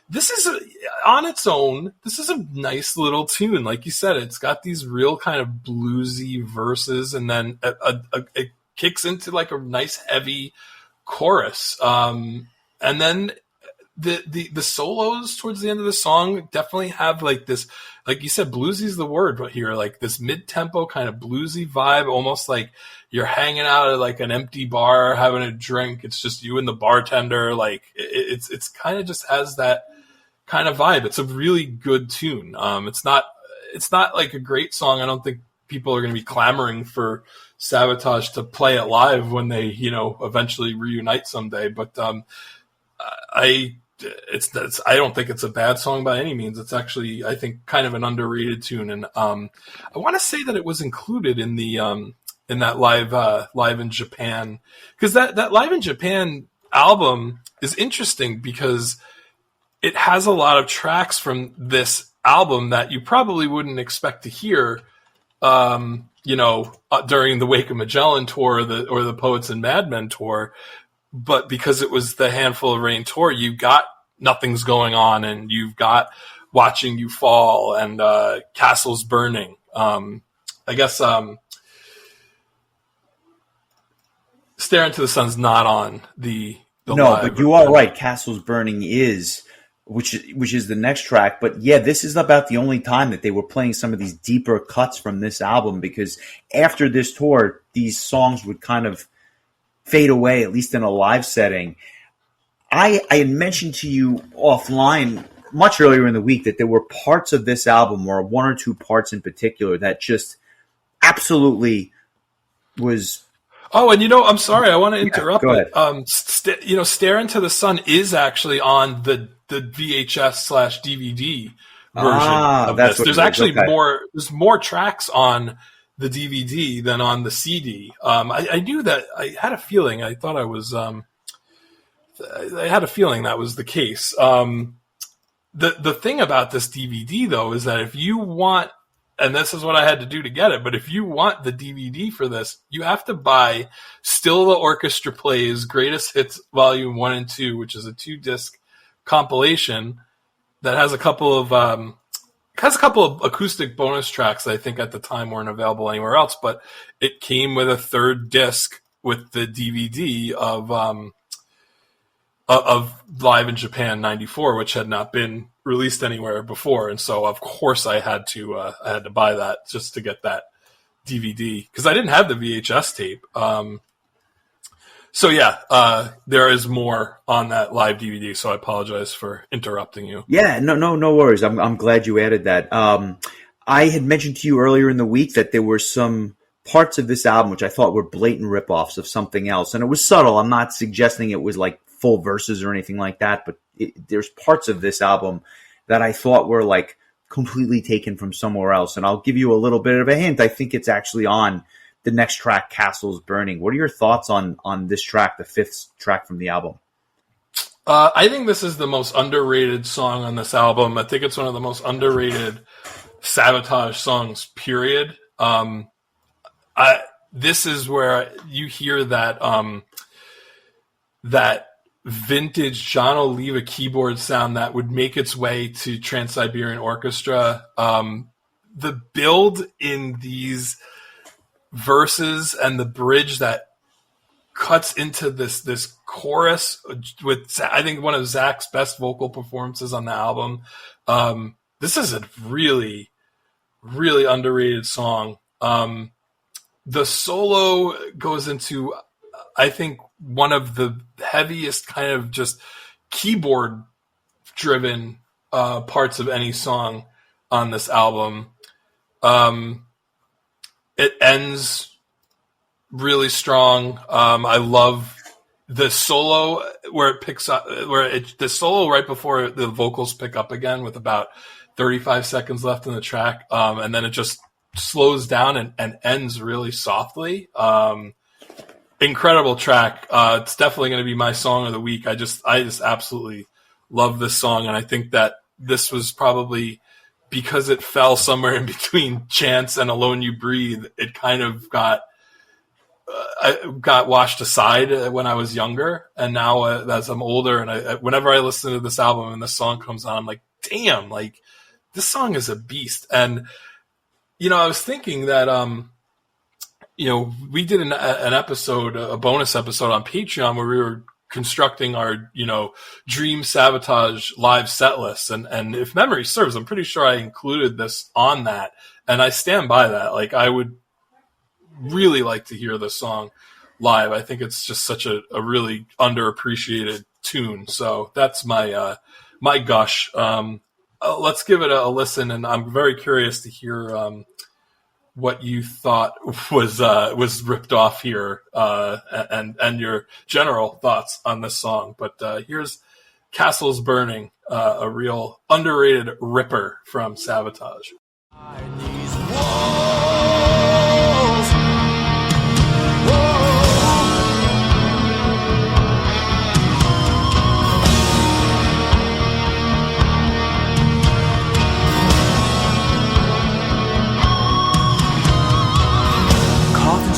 Speaker 2: this is on its own, this is a nice little tune. Like you said, it's got these real kind of bluesy verses, and then it kicks into like a nice heavy chorus. And then the solos towards the end of the song definitely have like this, like you said, bluesy is the word, but here, like this mid-tempo kind of bluesy vibe, almost like you're hanging out at like an empty bar having a drink. It's just you and the bartender. Like it's kind of just has that kind of vibe. It's a really good tune. It's not like a great song. I don't think people are going to be clamoring for Savatage to play it live when they, eventually reunite someday. But I don't think it's a bad song by any means. It's actually, I think, kind of an underrated tune. And I want to say that it was included in the in that live in Japan, because that Live in Japan album is interesting because it has a lot of tracks from this album that you probably wouldn't expect to hear, during the Wake of Magellan tour or the Poets and Madmen tour. But because it was the Handful of Rain tour, you got Nothing's Going On, and you've got Watching You Fall, and Castles Burning. I guess Stare Into the Sun's not on the
Speaker 1: no,
Speaker 2: live,
Speaker 1: but you are right. Castles Burning is, which is the next track. But yeah, this is about the only time that they were playing some of these deeper cuts from this album, because after this tour, these songs would kind of fade away, at least in a live setting. I had mentioned to you offline much earlier in the week that there were parts of this album, or one or two parts in particular, that just absolutely was...
Speaker 2: Oh, and I'm sorry, I want to interrupt.
Speaker 1: Go ahead.
Speaker 2: Stare Into the Sun is actually on the VHS/DVD version of this. There's actually there's more tracks on the DVD than on the CD. I knew that. I had a feeling. I thought I was. I had a feeling that was the case. The thing about this DVD, though, is that if you want, and this is what I had to do to get it, but if you want the DVD for this, you have to buy Still the Orchestra Plays Greatest Hits Volume 1 and 2, which is a 2-disc compilation that has a couple of has a couple of acoustic bonus tracks that I think at the time weren't available anywhere else, but it came with a third disc with the DVD of Live in Japan '94, which had not been released anywhere before, and so of course I had to buy that just to get that DVD because I didn't have the VHS tape. So yeah, there is more on that live DVD. So I apologize for interrupting you.
Speaker 1: Yeah, no worries. I'm glad you added that. I had mentioned to you earlier in the week that there were some parts of this album which I thought were blatant ripoffs of something else, and it was subtle. I'm not suggesting it was like full verses or anything like that, but there's parts of this album that I thought were like completely taken from somewhere else. And I'll give you a little bit of a hint. I think it's actually on the next track, Castles Burning. What are your thoughts on this track, the fifth track from the album?
Speaker 2: I think this is the most underrated song on this album. I think it's one of the most underrated Savatage songs, period. This is where you hear that that vintage John Oliva keyboard sound that would make its way to Trans-Siberian Orchestra. The build in these verses and the bridge that cuts into this chorus with, I think, one of Zach's best vocal performances on the album. This is a really, really underrated song. The solo goes into, I think, one of the heaviest kind of just keyboard driven parts of any song on this album. It ends really strong. I love the solo where it picks up, the solo right before the vocals pick up again with about 35 seconds left in the track. And then it just slows down and ends really softly. Incredible track. It's definitely going to be my song of the week. I just absolutely love this song. And I think that this was probably, because it fell somewhere in between Chance and Alone You Breathe, it kind of got washed aside when I was younger. And now as I'm older and whenever I listen to this album and this song comes on, I'm like, damn, like this song is a beast. And, I was thinking that, we did an episode, a bonus episode on Patreon where we were constructing our, dream Savatage live set list. And if memory serves, I'm pretty sure I included this on that. And I stand by that. Like, I would really like to hear this song live. I think it's just such a really underappreciated tune. So that's my, my gush. Let's give it a listen. And I'm very curious to hear, what you thought was ripped off here, and your general thoughts on this song. But here's Castles Burning, a real underrated ripper from Savatage.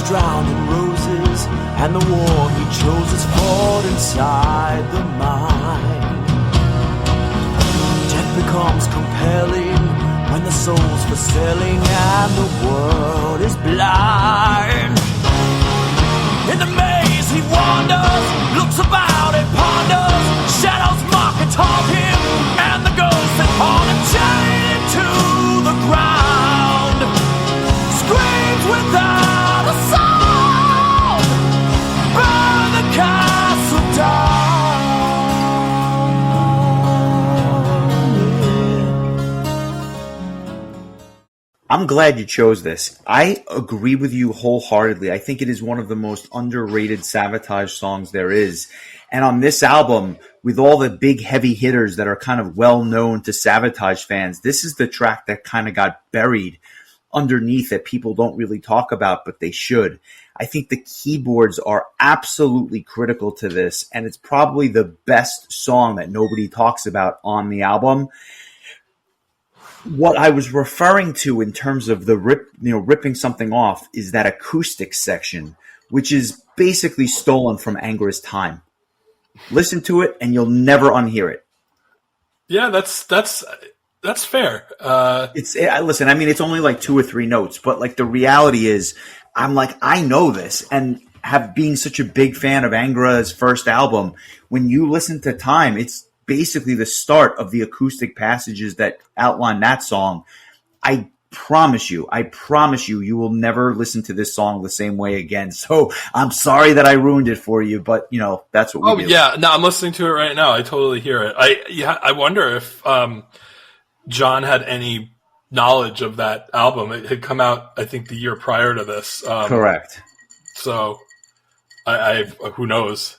Speaker 3: Drowned in roses, and the war he chose is fought inside the mind. Death becomes compelling when the soul's for selling and the world is blind. In the maze he wanders, looks about and ponders. Shadows mock and taunt him, and the ghosts that haunt him chain him to the ground. Screams without a sound, burn the castle down.
Speaker 1: I'm glad you chose this. I agree with you wholeheartedly. I think it is one of the most underrated Savatage songs there is. And on this album, with all the big heavy hitters that are kind of well known to Savatage fans, this is the track that kind of got buried underneath that people don't really talk about, but they should. I think the keyboards are absolutely critical to this, and it's probably the best song that nobody talks about on the album. What I was referring to in terms of the ripping something off is that acoustic section, which is basically stolen from Angra's Time. Listen to it and you'll never unhear it.
Speaker 2: Yeah, that's That's fair.
Speaker 1: Listen, I mean, it's only like 2 or 3 notes, but like the reality is, I'm like, I know this, and being such a big fan of Angra's first album, when you listen to Time, it's basically the start of the acoustic passages that outline that song. I promise you, you will never listen to this song the same way again. So I'm sorry that I ruined it for you, but that's what we do.
Speaker 2: Yeah, no, I'm listening to it right now. I totally hear it. I wonder if John had any knowledge of that album. It had come out, I think, the year prior to this.
Speaker 1: Correct.
Speaker 2: So, I who knows?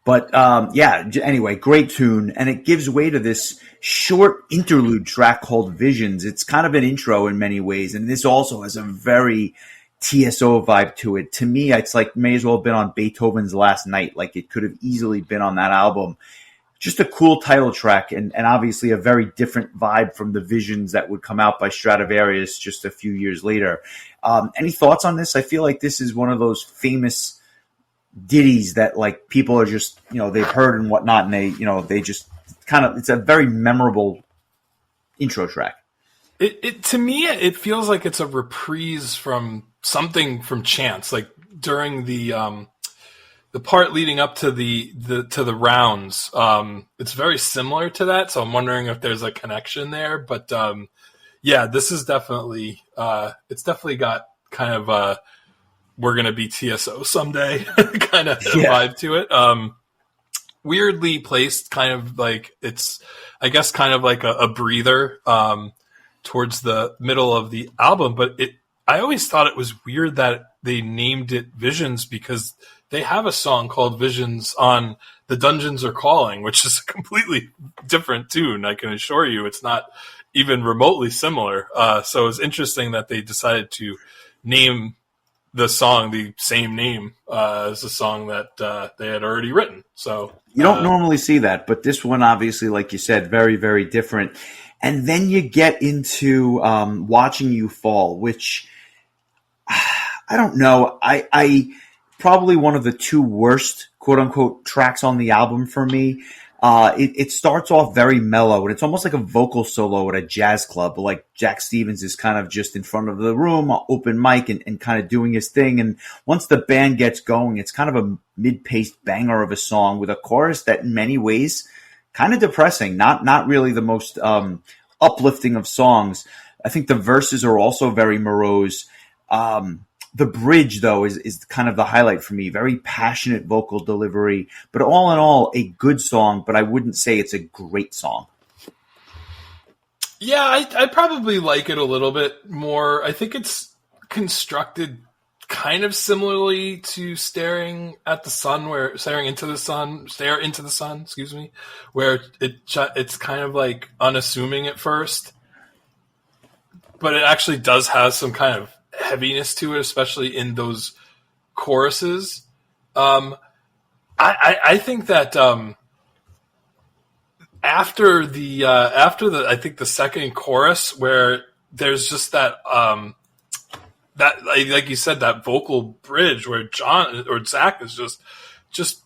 Speaker 1: But anyway, great tune, and it gives way to this short interlude track called Visions. It's kind of an intro in many ways, and this also has a very TSO vibe to it. To me, it's like may as well have been on Beethoven's Last Night. Like it could have easily been on that album. Just a cool title track, and obviously a very different vibe from the Visions that would come out by Stradivarius just a few years later. Any thoughts on this? I feel like this is one of those famous ditties that like people are just, they've heard and whatnot, and they just kind of, it's a very memorable intro track.
Speaker 2: It to me, it feels like it's a reprise from something from Chance, like during the part leading up to the rounds. It's very similar to that, so I'm wondering if there's a connection there. But this is definitely it's definitely got kind of a we're gonna be TSO someday kind of vibe to it. Weirdly placed, kind of like it's, I guess, kind of like a breather towards the middle of the album. But I always thought it was weird that they named it Visions, because they have a song called Visions on The Dungeons Are Calling, which is a completely different tune. I can assure you it's not even remotely similar. So it's interesting that they decided to name the song the same name as the song that they had already written. So
Speaker 1: you don't normally see that, but this one, obviously, like you said, very, very different. And then you get into Watching You Fall, which I don't know. I probably one of the 2 worst, quote unquote, tracks on the album for me. It starts off very mellow, and it's almost like a vocal solo at a jazz club. Like Jack Stevens is kind of just in front of the room, open mic, and kind of doing his thing. And once the band gets going, it's kind of a mid-paced banger of a song with a chorus that in many ways kind of depressing, not really the most uplifting of songs. I think the verses are also very morose. The bridge, though, is kind of the highlight for me. Very passionate vocal delivery, but all in all, a good song, but I wouldn't say it's a great song.
Speaker 2: Yeah, I probably like it a little bit more. I think it's constructed kind of similarly to Stare into the Sun, where it's kind of like unassuming at first, but it actually does have some kind of heaviness to it, especially in those choruses. I think that after the I think the second chorus, where there's just that like you said, that vocal bridge where John or Zach is just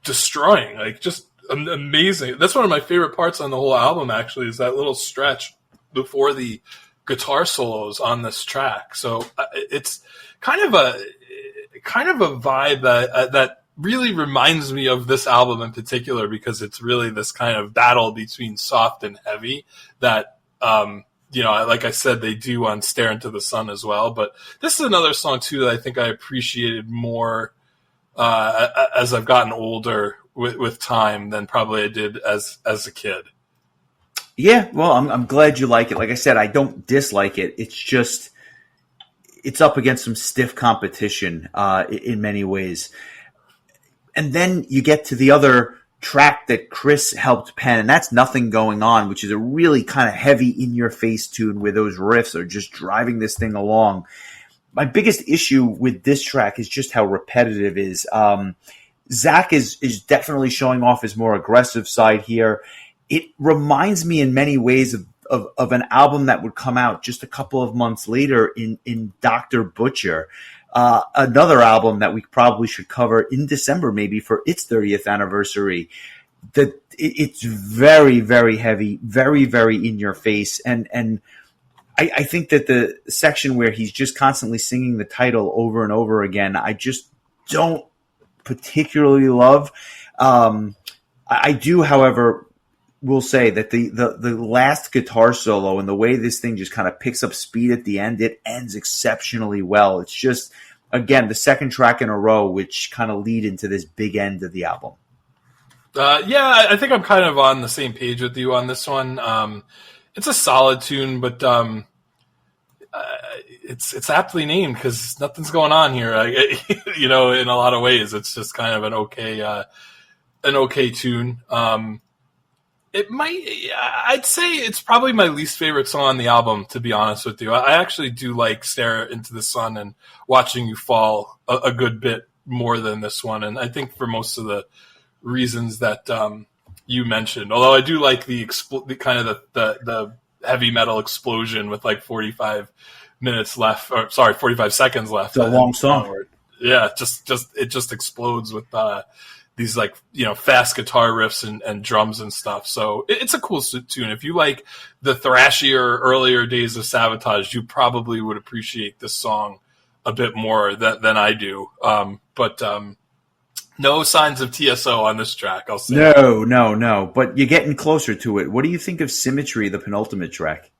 Speaker 2: destroying, like just amazing. That's one of my favorite parts on the whole album, actually, is that little stretch before the guitar solos on this track. So it's kind of a vibe that really reminds me of this album in particular, because it's really this kind of battle between soft and heavy that, like I said, they do on Stare into the Sun as well. But this is another song too that I think I appreciated more as I've gotten older with time than probably I did as a kid.
Speaker 1: Yeah, well, I'm glad you like it. Like I said, I don't dislike it. It's just, it's up against some stiff competition in many ways. And then you get to the other track that Chris helped pen, and that's Nothing Going On, which is a really kind of heavy in-your-face tune where those riffs are just driving this thing along. My biggest issue with this track is just how repetitive it is. Zach is definitely showing off his more aggressive side here. It reminds me in many ways of an album that would come out just a couple of months later in Dr. Butcher, another album that we probably should cover in December, maybe for its 30th anniversary. it's very, very heavy, very, very in your face. And I think that the section where he's just constantly singing the title over and over again, I just don't particularly love. I do, however, will say that the last guitar solo and the way this thing just kind of picks up speed at the end, it ends exceptionally well. It's just, again, the second track in a row, which kind of lead into this big end of the album.
Speaker 2: Yeah, I think I'm kind of on the same page with you on this one. It's a solid tune, but it's aptly named because nothing's going on here. In a lot of ways, it's just kind of an okay tune. I'd say it's probably my least favorite song on the album, to be honest with you. I actually do like Stare Into the Sun and Watching You Fall a good bit more than this one. And I think for most of the reasons that you mentioned, although I do like the heavy metal explosion with like 45 seconds left.
Speaker 1: It's a long song.
Speaker 2: Yeah, it just explodes with these fast guitar riffs and drums and stuff. So it's a cool tune. If you like the thrashier earlier days of Savatage, you probably would appreciate this song a bit more than I do. But no signs of TSO on this track, I'll say.
Speaker 1: No. But you're getting closer to it. What do you think of Symmetry, the penultimate track?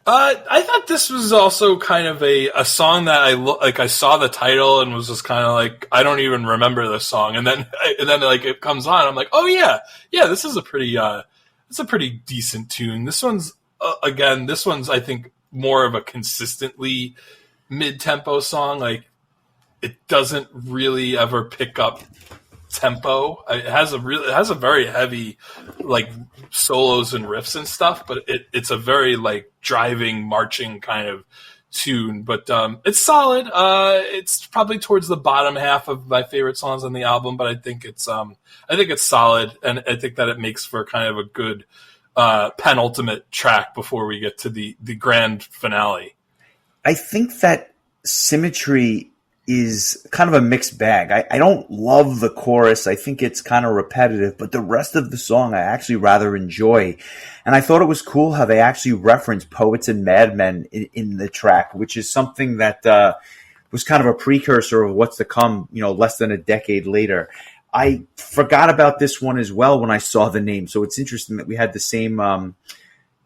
Speaker 2: I thought this was also kind of a song that I saw the title and was just kind of like, I don't even remember this song. And then it comes on. I'm like, oh yeah, this is a pretty decent tune. This one's I think more of a consistently mid-tempo song. Like it doesn't really ever pick up tempo. It has a very heavy like solos and riffs and stuff, but it's a very like driving, marching kind of tune. But it's solid. It's probably towards the bottom half of my favorite songs on the album, but I think it's solid, and I think that it makes for kind of a good penultimate track before we get to the grand finale.
Speaker 1: I think that Symmetry is kind of a mixed bag. I don't love the chorus. I think it's kind of repetitive, but the rest of the song I actually rather enjoy. And I thought it was cool how they actually referenced Poets and Madmen in the track, which is something that was kind of a precursor of what's to come, less than a decade later. I forgot about this one as well when I saw the name, so it's interesting that we had the same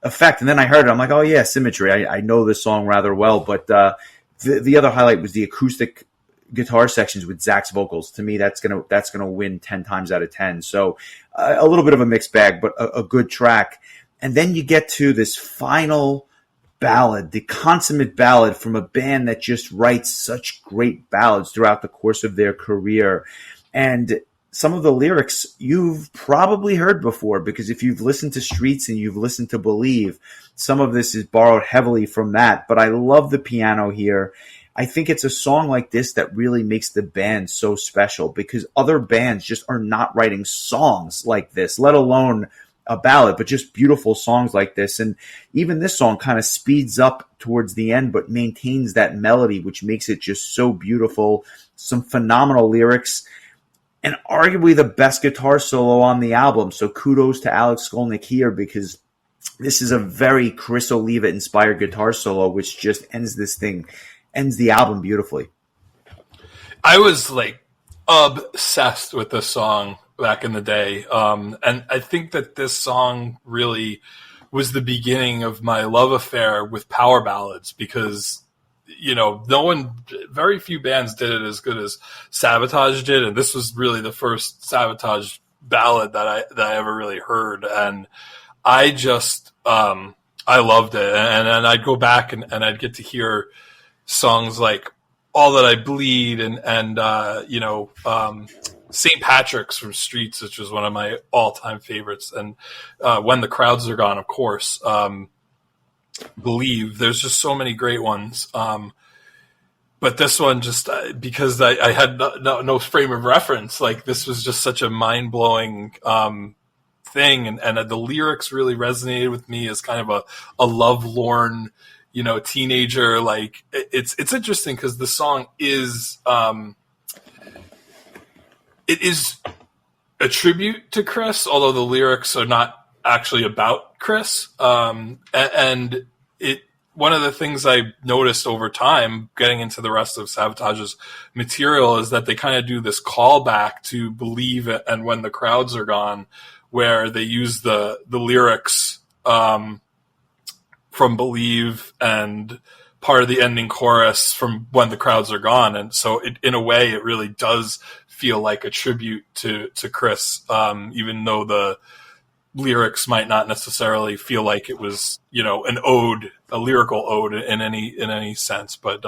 Speaker 1: effect. And then I heard it, I'm like, oh yeah, Symmetry. I know this song rather well, but the other highlight was the acoustic guitar sections with Zach's vocals. To me, that's gonna win 10 times out of 10. So a little bit of a mixed bag, but a good track. And then you get to this final ballad, the consummate ballad from a band that just writes such great ballads throughout the course of their career. And some of the lyrics you've probably heard before, because if you've listened to Streets and you've listened to Believe, some of this is borrowed heavily from that. But I love the piano here. I think it's a song like this that really makes the band so special, because other bands just are not writing songs like this, let alone a ballad, but just beautiful songs like this. And even this song kind of speeds up towards the end, but maintains that melody, which makes it just so beautiful. Some phenomenal lyrics, and arguably the best guitar solo on the album. So kudos to Alex Skolnick here, because this is a very Chris Oliva inspired guitar solo, which just ends the album beautifully.
Speaker 2: I was like obsessed with this song back in the day. And I think that this song really was the beginning of my love affair with power ballads, because very few bands did it as good as Savatage did, and this was really the first Savatage ballad that I ever really heard, and I just I loved it, and I'd go back and I'd get to hear songs like All That I Bleed and St. Patrick's from Streets, which was one of my all-time favorites, and When the Crowds Are Gone, of course. Believe. There's just so many great ones. But this one, just because I had no frame of reference, like this was just such a mind-blowing thing, and the lyrics really resonated with me as kind of a lovelorn, teenager. Like it's interesting because the song is it is a tribute to Chris, although the lyrics are not actually about Chris. And it one of the things I noticed over time, getting into the rest of Savatage's material, is that they kind of do this callback to Believe It and When the Crowds Are Gone, where they use the lyrics from Believe and part of the ending chorus from When the Crowds Are Gone. And so in a way, it really does feel like a tribute to Chris, even though the lyrics might not necessarily feel like it was, an ode, a lyrical ode in any sense. But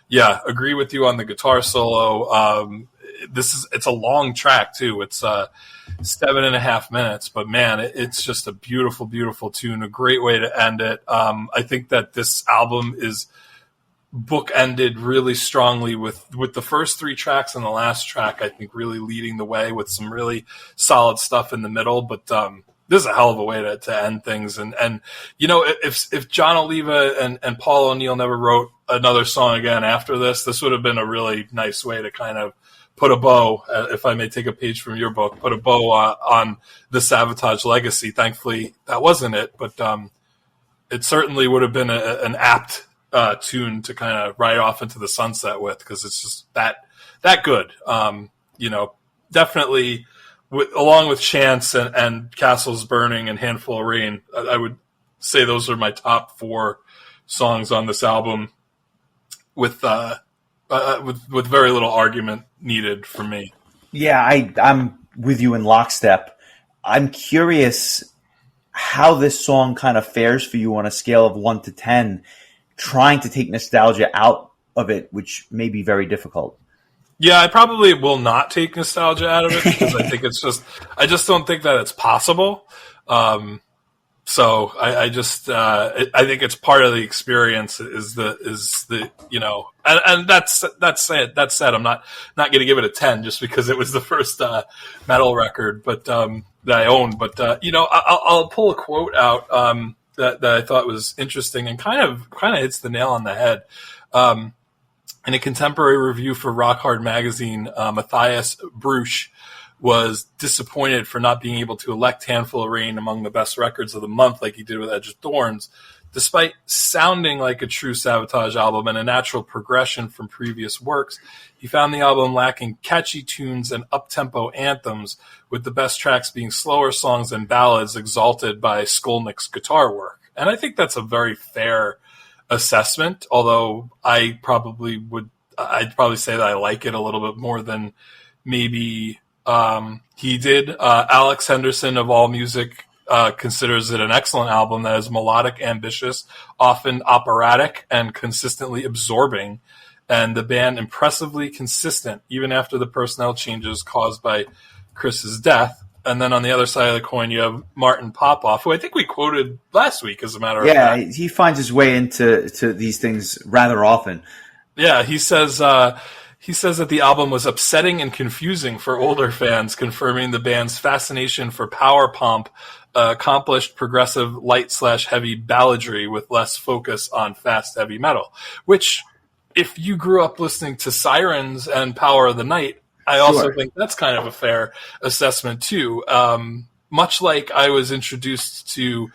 Speaker 2: yeah, agree with you on the guitar solo. It's a long track too. It's 7.5 minutes, but man, it's just a beautiful, beautiful tune. A great way to end it. I think that this album is bookended really strongly with the first 3 tracks and the last track, I think, really leading the way with some really solid stuff in the middle. But this is a hell of a way to end things. And if John Oliva and Paul O'Neill never wrote another song again after this would have been a really nice way to kind of put a bow, if I may take a page from your book, put a bow on the Savatage legacy. Thankfully, that wasn't it, but it certainly would have been an apt tune to kind of ride off into the sunset with, because it's just that good. Definitely, along with Chance and Castles Burning and Handful of Rain, I would say those are my top 4 songs on this album, with very little argument needed for me.
Speaker 1: Yeah, I'm with you in lockstep. I'm curious how this song kind of fares for you on a scale of 1 to 10, trying to take nostalgia out of it, which may be very difficult.
Speaker 2: Yeah, I probably will not take nostalgia out of it, because I think I just don't think that it's possible. So I think it's part of the experience is the and that's said, I'm not going to give it a 10 just because it was the first metal record, but that I owned. But I'll pull a quote out that I thought was interesting and kind of hits the nail on the head. In a contemporary review for Rock Hard magazine, Matthias Bruch was disappointed for not being able to elect Handful of Rain among the best records of the month like he did with Edge of Thorns. Despite sounding like a true Savatage album and a natural progression from previous works, he found the album lacking catchy tunes and up-tempo anthems, with the best tracks being slower songs and ballads exalted by Skolnick's guitar work. And I think that's a very fair assessment, although I'd probably say that I like it a little bit more than maybe he did. Alex Henderson of AllMusic considers it an excellent album that is melodic, ambitious, often operatic, and consistently absorbing, and the band impressively consistent even after the personnel changes caused by Chris's death. And then on the other side of the coin, you have Martin Popoff, who I think we quoted last week, as a matter of fact.
Speaker 1: Yeah, he finds his way into these things rather often.
Speaker 2: Yeah, he says that the album was upsetting and confusing for older fans, confirming the band's fascination for power pop, accomplished progressive light/heavy balladry with less focus on fast heavy metal. Which, if you grew up listening to Sirens and Power of the Night, I also think that's kind of a fair assessment too. Much like I was introduced to,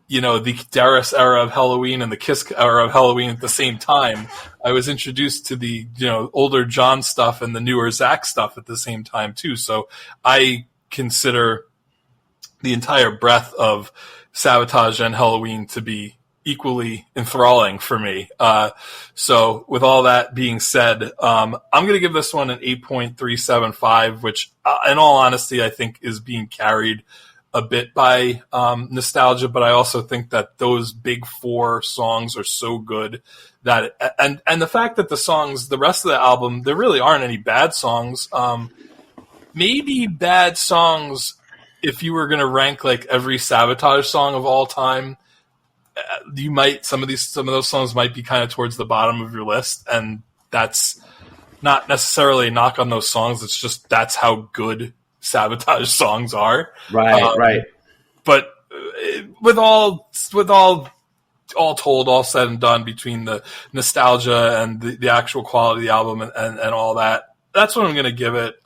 Speaker 2: the Darris era of Halloween and the Kiss era of Halloween at the same time, I was introduced to the, older John stuff and the newer Zach stuff at the same time too. So I consider the entire breadth of Savatage and Halloween to be equally enthralling for me. So with all that being said, I'm going to give this one an 8.375, which in all honesty, I think is being carried a bit by nostalgia, but I also think that those big 4 songs are so good that, and the fact that the rest of the album, there really aren't any bad songs. Maybe bad songs, if you were going to rank like every Savatage song of all time, some of those songs might be kind of towards the bottom of your list, and that's not necessarily a knock on those songs. It's just that's how good Savatage songs are.
Speaker 1: Right.
Speaker 2: But with all told, all said and done, between the nostalgia and the actual quality of the album and all that, that's what I'm going to give it.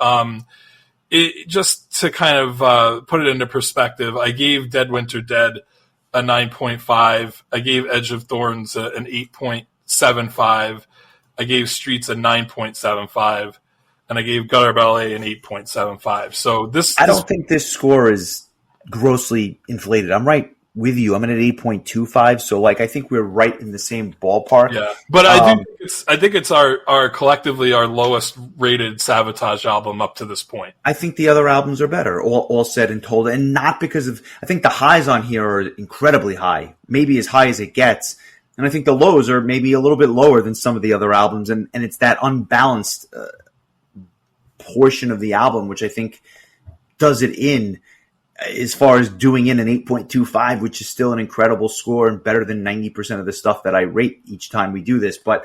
Speaker 2: just to kind of put it into perspective, I gave Dead Winter Dead a 9.5. I gave Edge of Thorns an 8.75. I gave Streets a 9.75. And I gave Gutter Ballet an 8.75. So
Speaker 1: I don't think this score is grossly inflated. I'm right with you. I'm at an 8.25. So I think we're right in the same ballpark.
Speaker 2: Yeah, but I think it's our collectively our lowest rated Savatage album up to this point.
Speaker 1: I think the other albums are better, all said and told, and not because of. I think the highs on here are incredibly high, maybe as high as it gets, and I think the lows are maybe a little bit lower than some of the other albums, and it's that unbalanced portion of the album which I think does it in. As far as doing in an 8.25, which is still an incredible score and better than 90% of the stuff that I rate each time we do this. But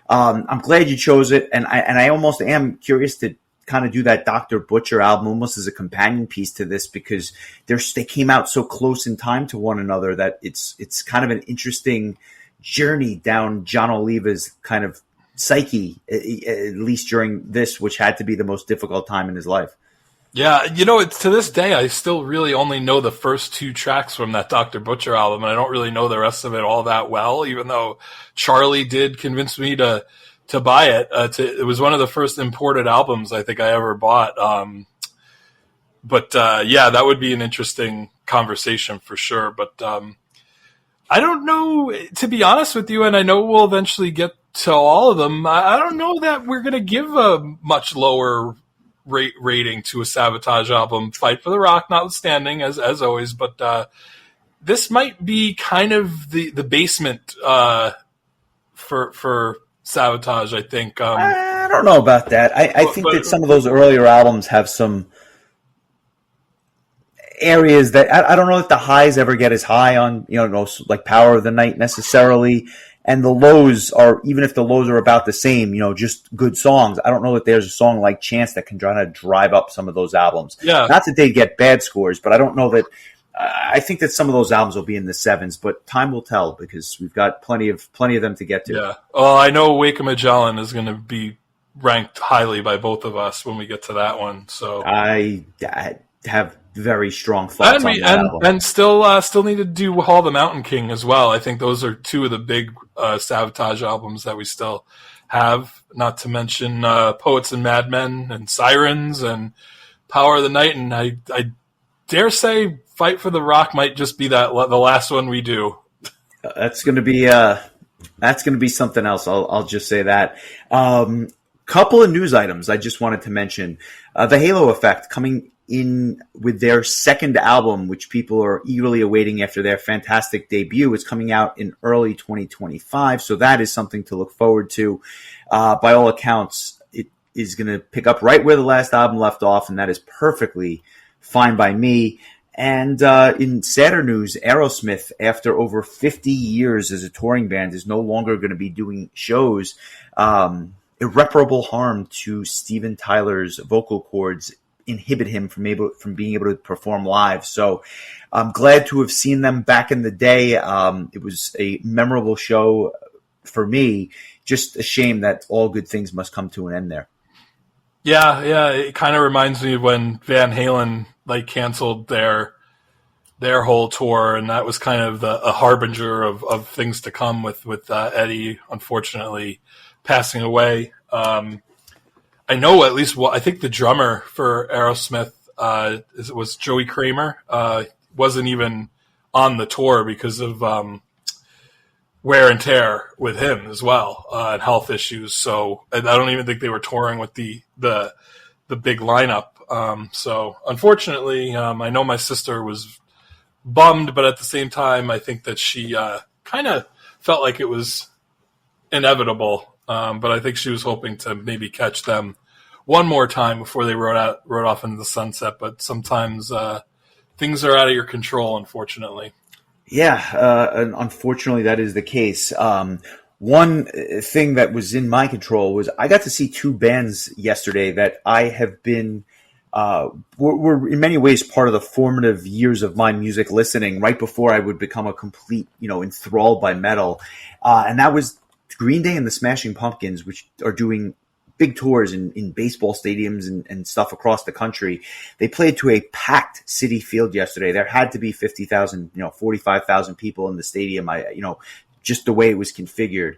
Speaker 1: I'm glad you chose it, and I almost am curious to kind of do that Dr. Butcher album almost as a companion piece to this, because they came out so close in time to one another that it's kind of an interesting journey down John Oliva's kind of psyche, at least during this, which had to be the most difficult time in his life.
Speaker 2: Yeah, it's to this day, I still really only know the first 2 tracks from that Dr. Butcher album, and I don't really know the rest of it all that well, even though Charlie did convince me to buy it. It was one of the first imported albums I think I ever bought. But that would be an interesting conversation for sure. But I don't know, to be honest with you, and I know we'll eventually get to all of them, I don't know that we're going to give a much lower rating to a Savatage album, Fight for the Rock notwithstanding, as always, but this might be kind of the basement for Savatage, I think.
Speaker 1: I don't know about that. I think that some of those earlier albums have some areas that I don't know that the highs ever get as high on, like Power of the Night necessarily. And the lows are, even if the lows are about the same, just good songs. I don't know that there's a song like Chance that can try to drive up some of those albums.
Speaker 2: Yeah.
Speaker 1: Not that they get bad scores, but I don't know that. I think that some of those albums will be in the 7s, but time will tell because we've got plenty of them to get to.
Speaker 2: Yeah. Well, I know Wake of Magellan is going to be ranked highly by both of us when we get to that one. So
Speaker 1: I have very strong thoughts on that album.
Speaker 2: And still need to do Hall the Mountain King as well. I think those are 2 of the big Savatage albums that we still have, not to mention Poets and Madmen and Sirens and Power of the Night. And I dare say Fight for the Rock might just be the last one we do.
Speaker 1: That's going to be something else. I'll just say that. Couple of news items I just wanted to mention. The Halo Effect coming in with their second album, which people are eagerly awaiting after their fantastic debut. It's coming out in early 2025, so that is something to look forward to. By all accounts, it is going to pick up right where the last album left off, and that is perfectly fine by me. And in sadder news, Aerosmith, after over 50 years as a touring band, is no longer going to be doing shows. Irreparable harm to Steven Tyler's vocal cords inhibit him from being able to perform live. So I'm glad to have seen them back in the day. It was a memorable show for me. Just a shame that all good things must come to an end there.
Speaker 2: Yeah. It kind of reminds me of when Van Halen canceled their whole tour, and that was kind of a harbinger of things to come with Eddie unfortunately passing away. I know at least I think the drummer for Aerosmith was Joey Kramer. Wasn't even on the tour because of wear and tear with him as well, and health issues. So I don't even think they were touring with the big lineup. So unfortunately, I know my sister was bummed, but at the same time, I think that she kind of felt like it was inevitable. But I think she was hoping to maybe catch them one more time before they rode off into the sunset. But sometimes things are out of your control, unfortunately.
Speaker 1: Yeah, and unfortunately that is the case. One thing that was in my control was I got to see 2 bands yesterday that I have been were in many ways part of the formative years of my music listening right before I would become a complete, enthralled by metal. And that was Green Day and the Smashing Pumpkins, which are doing big tours in baseball stadiums and stuff across the country. They played to a packed Citi Field yesterday. There had to be 50,000, 45,000 people in the stadium. Just the way it was configured.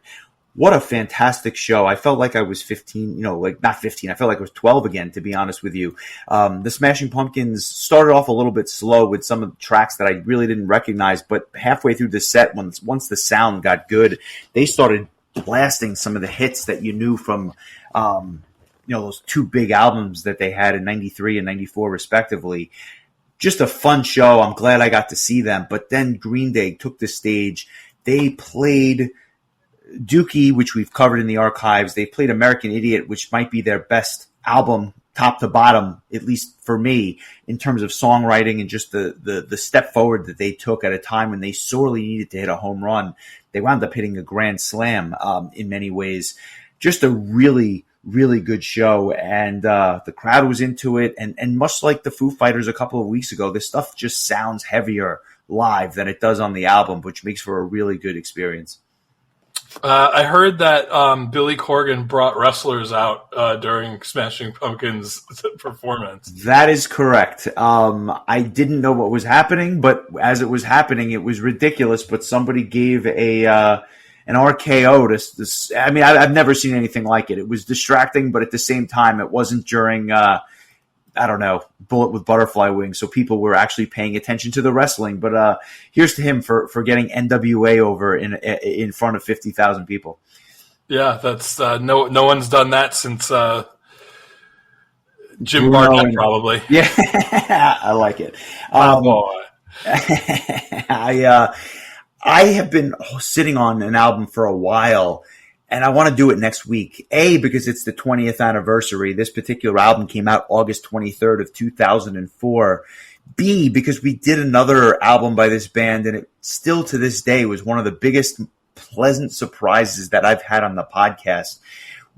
Speaker 1: What a fantastic show. I felt like I was 15, not 15. I felt like I was 12 again, to be honest with you. The Smashing Pumpkins started off a little bit slow with some of the tracks that I really didn't recognize, but halfway through the set, once the sound got good, they started blasting some of the hits that you knew from, those two big albums that they had in 93 and 94 respectively. Just a fun show. I'm glad I got to see them. But then Green Day took the stage. They played Dookie, which we've covered in the archives. They played American Idiot, which might be their best album, top to bottom, at least for me, in terms of songwriting and just the step forward that they took at a time when they sorely needed to hit a home run. They wound up hitting a grand slam in many ways. Just a really, really good show, and the crowd was into it. And much like the Foo Fighters a couple of weeks ago, this stuff just sounds heavier live than it does on the album, which makes for a really good experience.
Speaker 2: I heard that Billy Corgan brought wrestlers out during Smashing Pumpkins' performance. That
Speaker 1: is correct. I didn't know what was happening, but as it was happening, it was ridiculous. But somebody gave an RKO to this. I mean, I've never seen anything like it. It was distracting, but at the same time, it wasn't during Bullet with Butterfly Wings, so people were actually paying attention to the wrestling. But here's to him for getting NWA over in front of 50,000 people.
Speaker 2: Yeah, that's no one's done that since Jim Barnett, probably.
Speaker 1: Yeah, I like it. I have been sitting on an album for a while, and I want to do it next week. A, because it's the 20th anniversary. This particular album came out August 23rd of 2004. B, because we did another album by this band, and it still to this day was one of the biggest pleasant surprises that I've had on the podcast.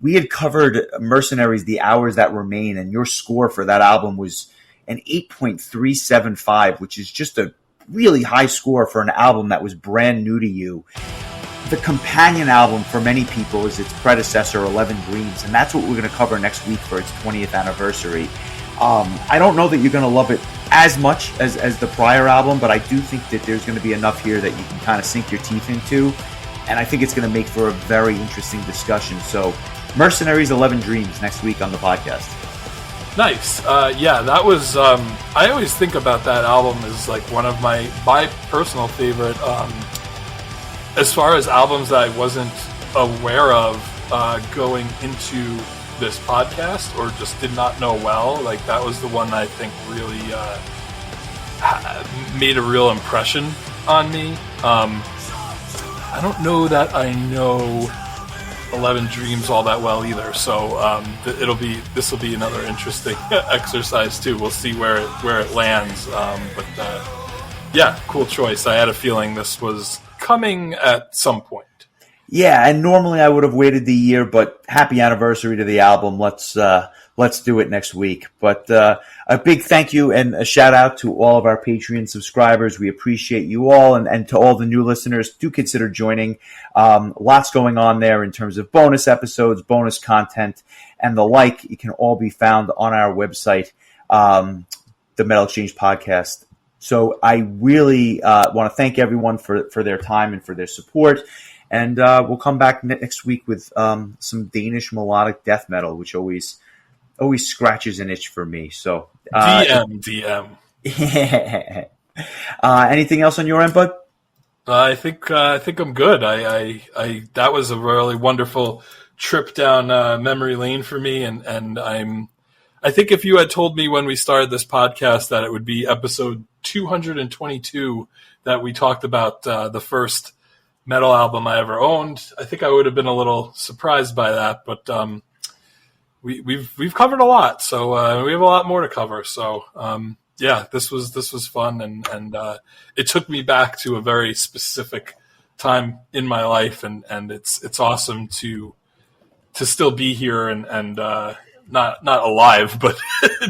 Speaker 1: We had covered Mercenaries, The Hours That Remain, and your score for that album was an 8.375, which is just a really high score for an album that was brand new to you. The companion album for many people is its predecessor, 11 Dreams, and that's what we're going to cover next week for its 20th anniversary. I don't know that you're going to love it as much as the prior album, but I do think that there's going to be enough here that you can kind of sink your teeth into, and I think it's going to make for a very interesting discussion. So, Mercenaries, 11 Dreams, next week on the podcast.
Speaker 2: Nice. Yeah, that was... I always think about that album as like one of my personal favorite... as far as albums that I wasn't aware of going into this podcast or just did not know well, like that was the one that I think really made a real impression on me. I don't know that I know 11 Dreams all that well either, so this will be another interesting exercise too. We'll see where it lands, but yeah, cool choice. I had a feeling this was coming at some point.
Speaker 1: Yeah, and normally I would have waited the year, but happy anniversary to the album. Let's do it next week. But a big thank you and a shout out to all of our Patreon subscribers. We appreciate you all, and to all the new listeners, do consider joining. Lots going on there in terms of bonus episodes, bonus content, and the like. It can all be found on our website, the Metal Exchange Podcast. So I really want to thank everyone for their time and for their support. And we'll come back next week with some Danish melodic death metal, which always scratches an itch for me. So
Speaker 2: DM.
Speaker 1: Yeah. Anything else on your end, bud?
Speaker 2: I think I'm good. I that was a really wonderful trip down memory lane for me, and I think if you had told me when we started this podcast that it would be episode 222 that we talked about the first metal album I ever owned, I think I would have been a little surprised by that. But we've covered a lot, so we have a lot more to cover. So yeah, this was fun, and it took me back to a very specific time in my life, and it's awesome to still be here and not alive, but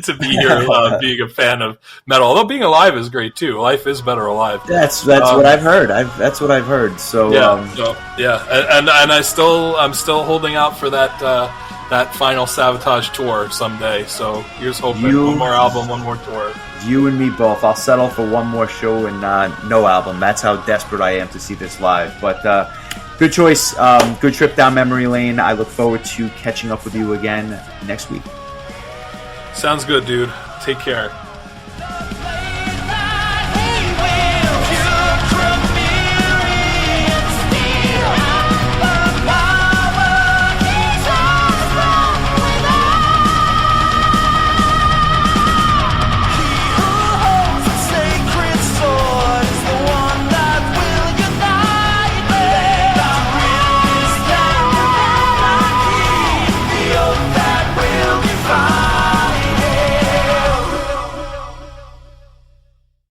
Speaker 2: to be here, being a fan of metal. Although being alive is great too. Life is better alive.
Speaker 1: That's what I've heard. That's what I've heard. So
Speaker 2: yeah, and I'm still holding out for that that final Savatage tour someday. So here's hoping.
Speaker 1: You-
Speaker 2: One more album, one more tour.
Speaker 1: You and me both. I'll settle for one more show and no album. That's how desperate I am to see this live. But good choice. Good trip down memory lane. I look forward to catching up with you again next week.
Speaker 2: Sounds good, dude. Take care.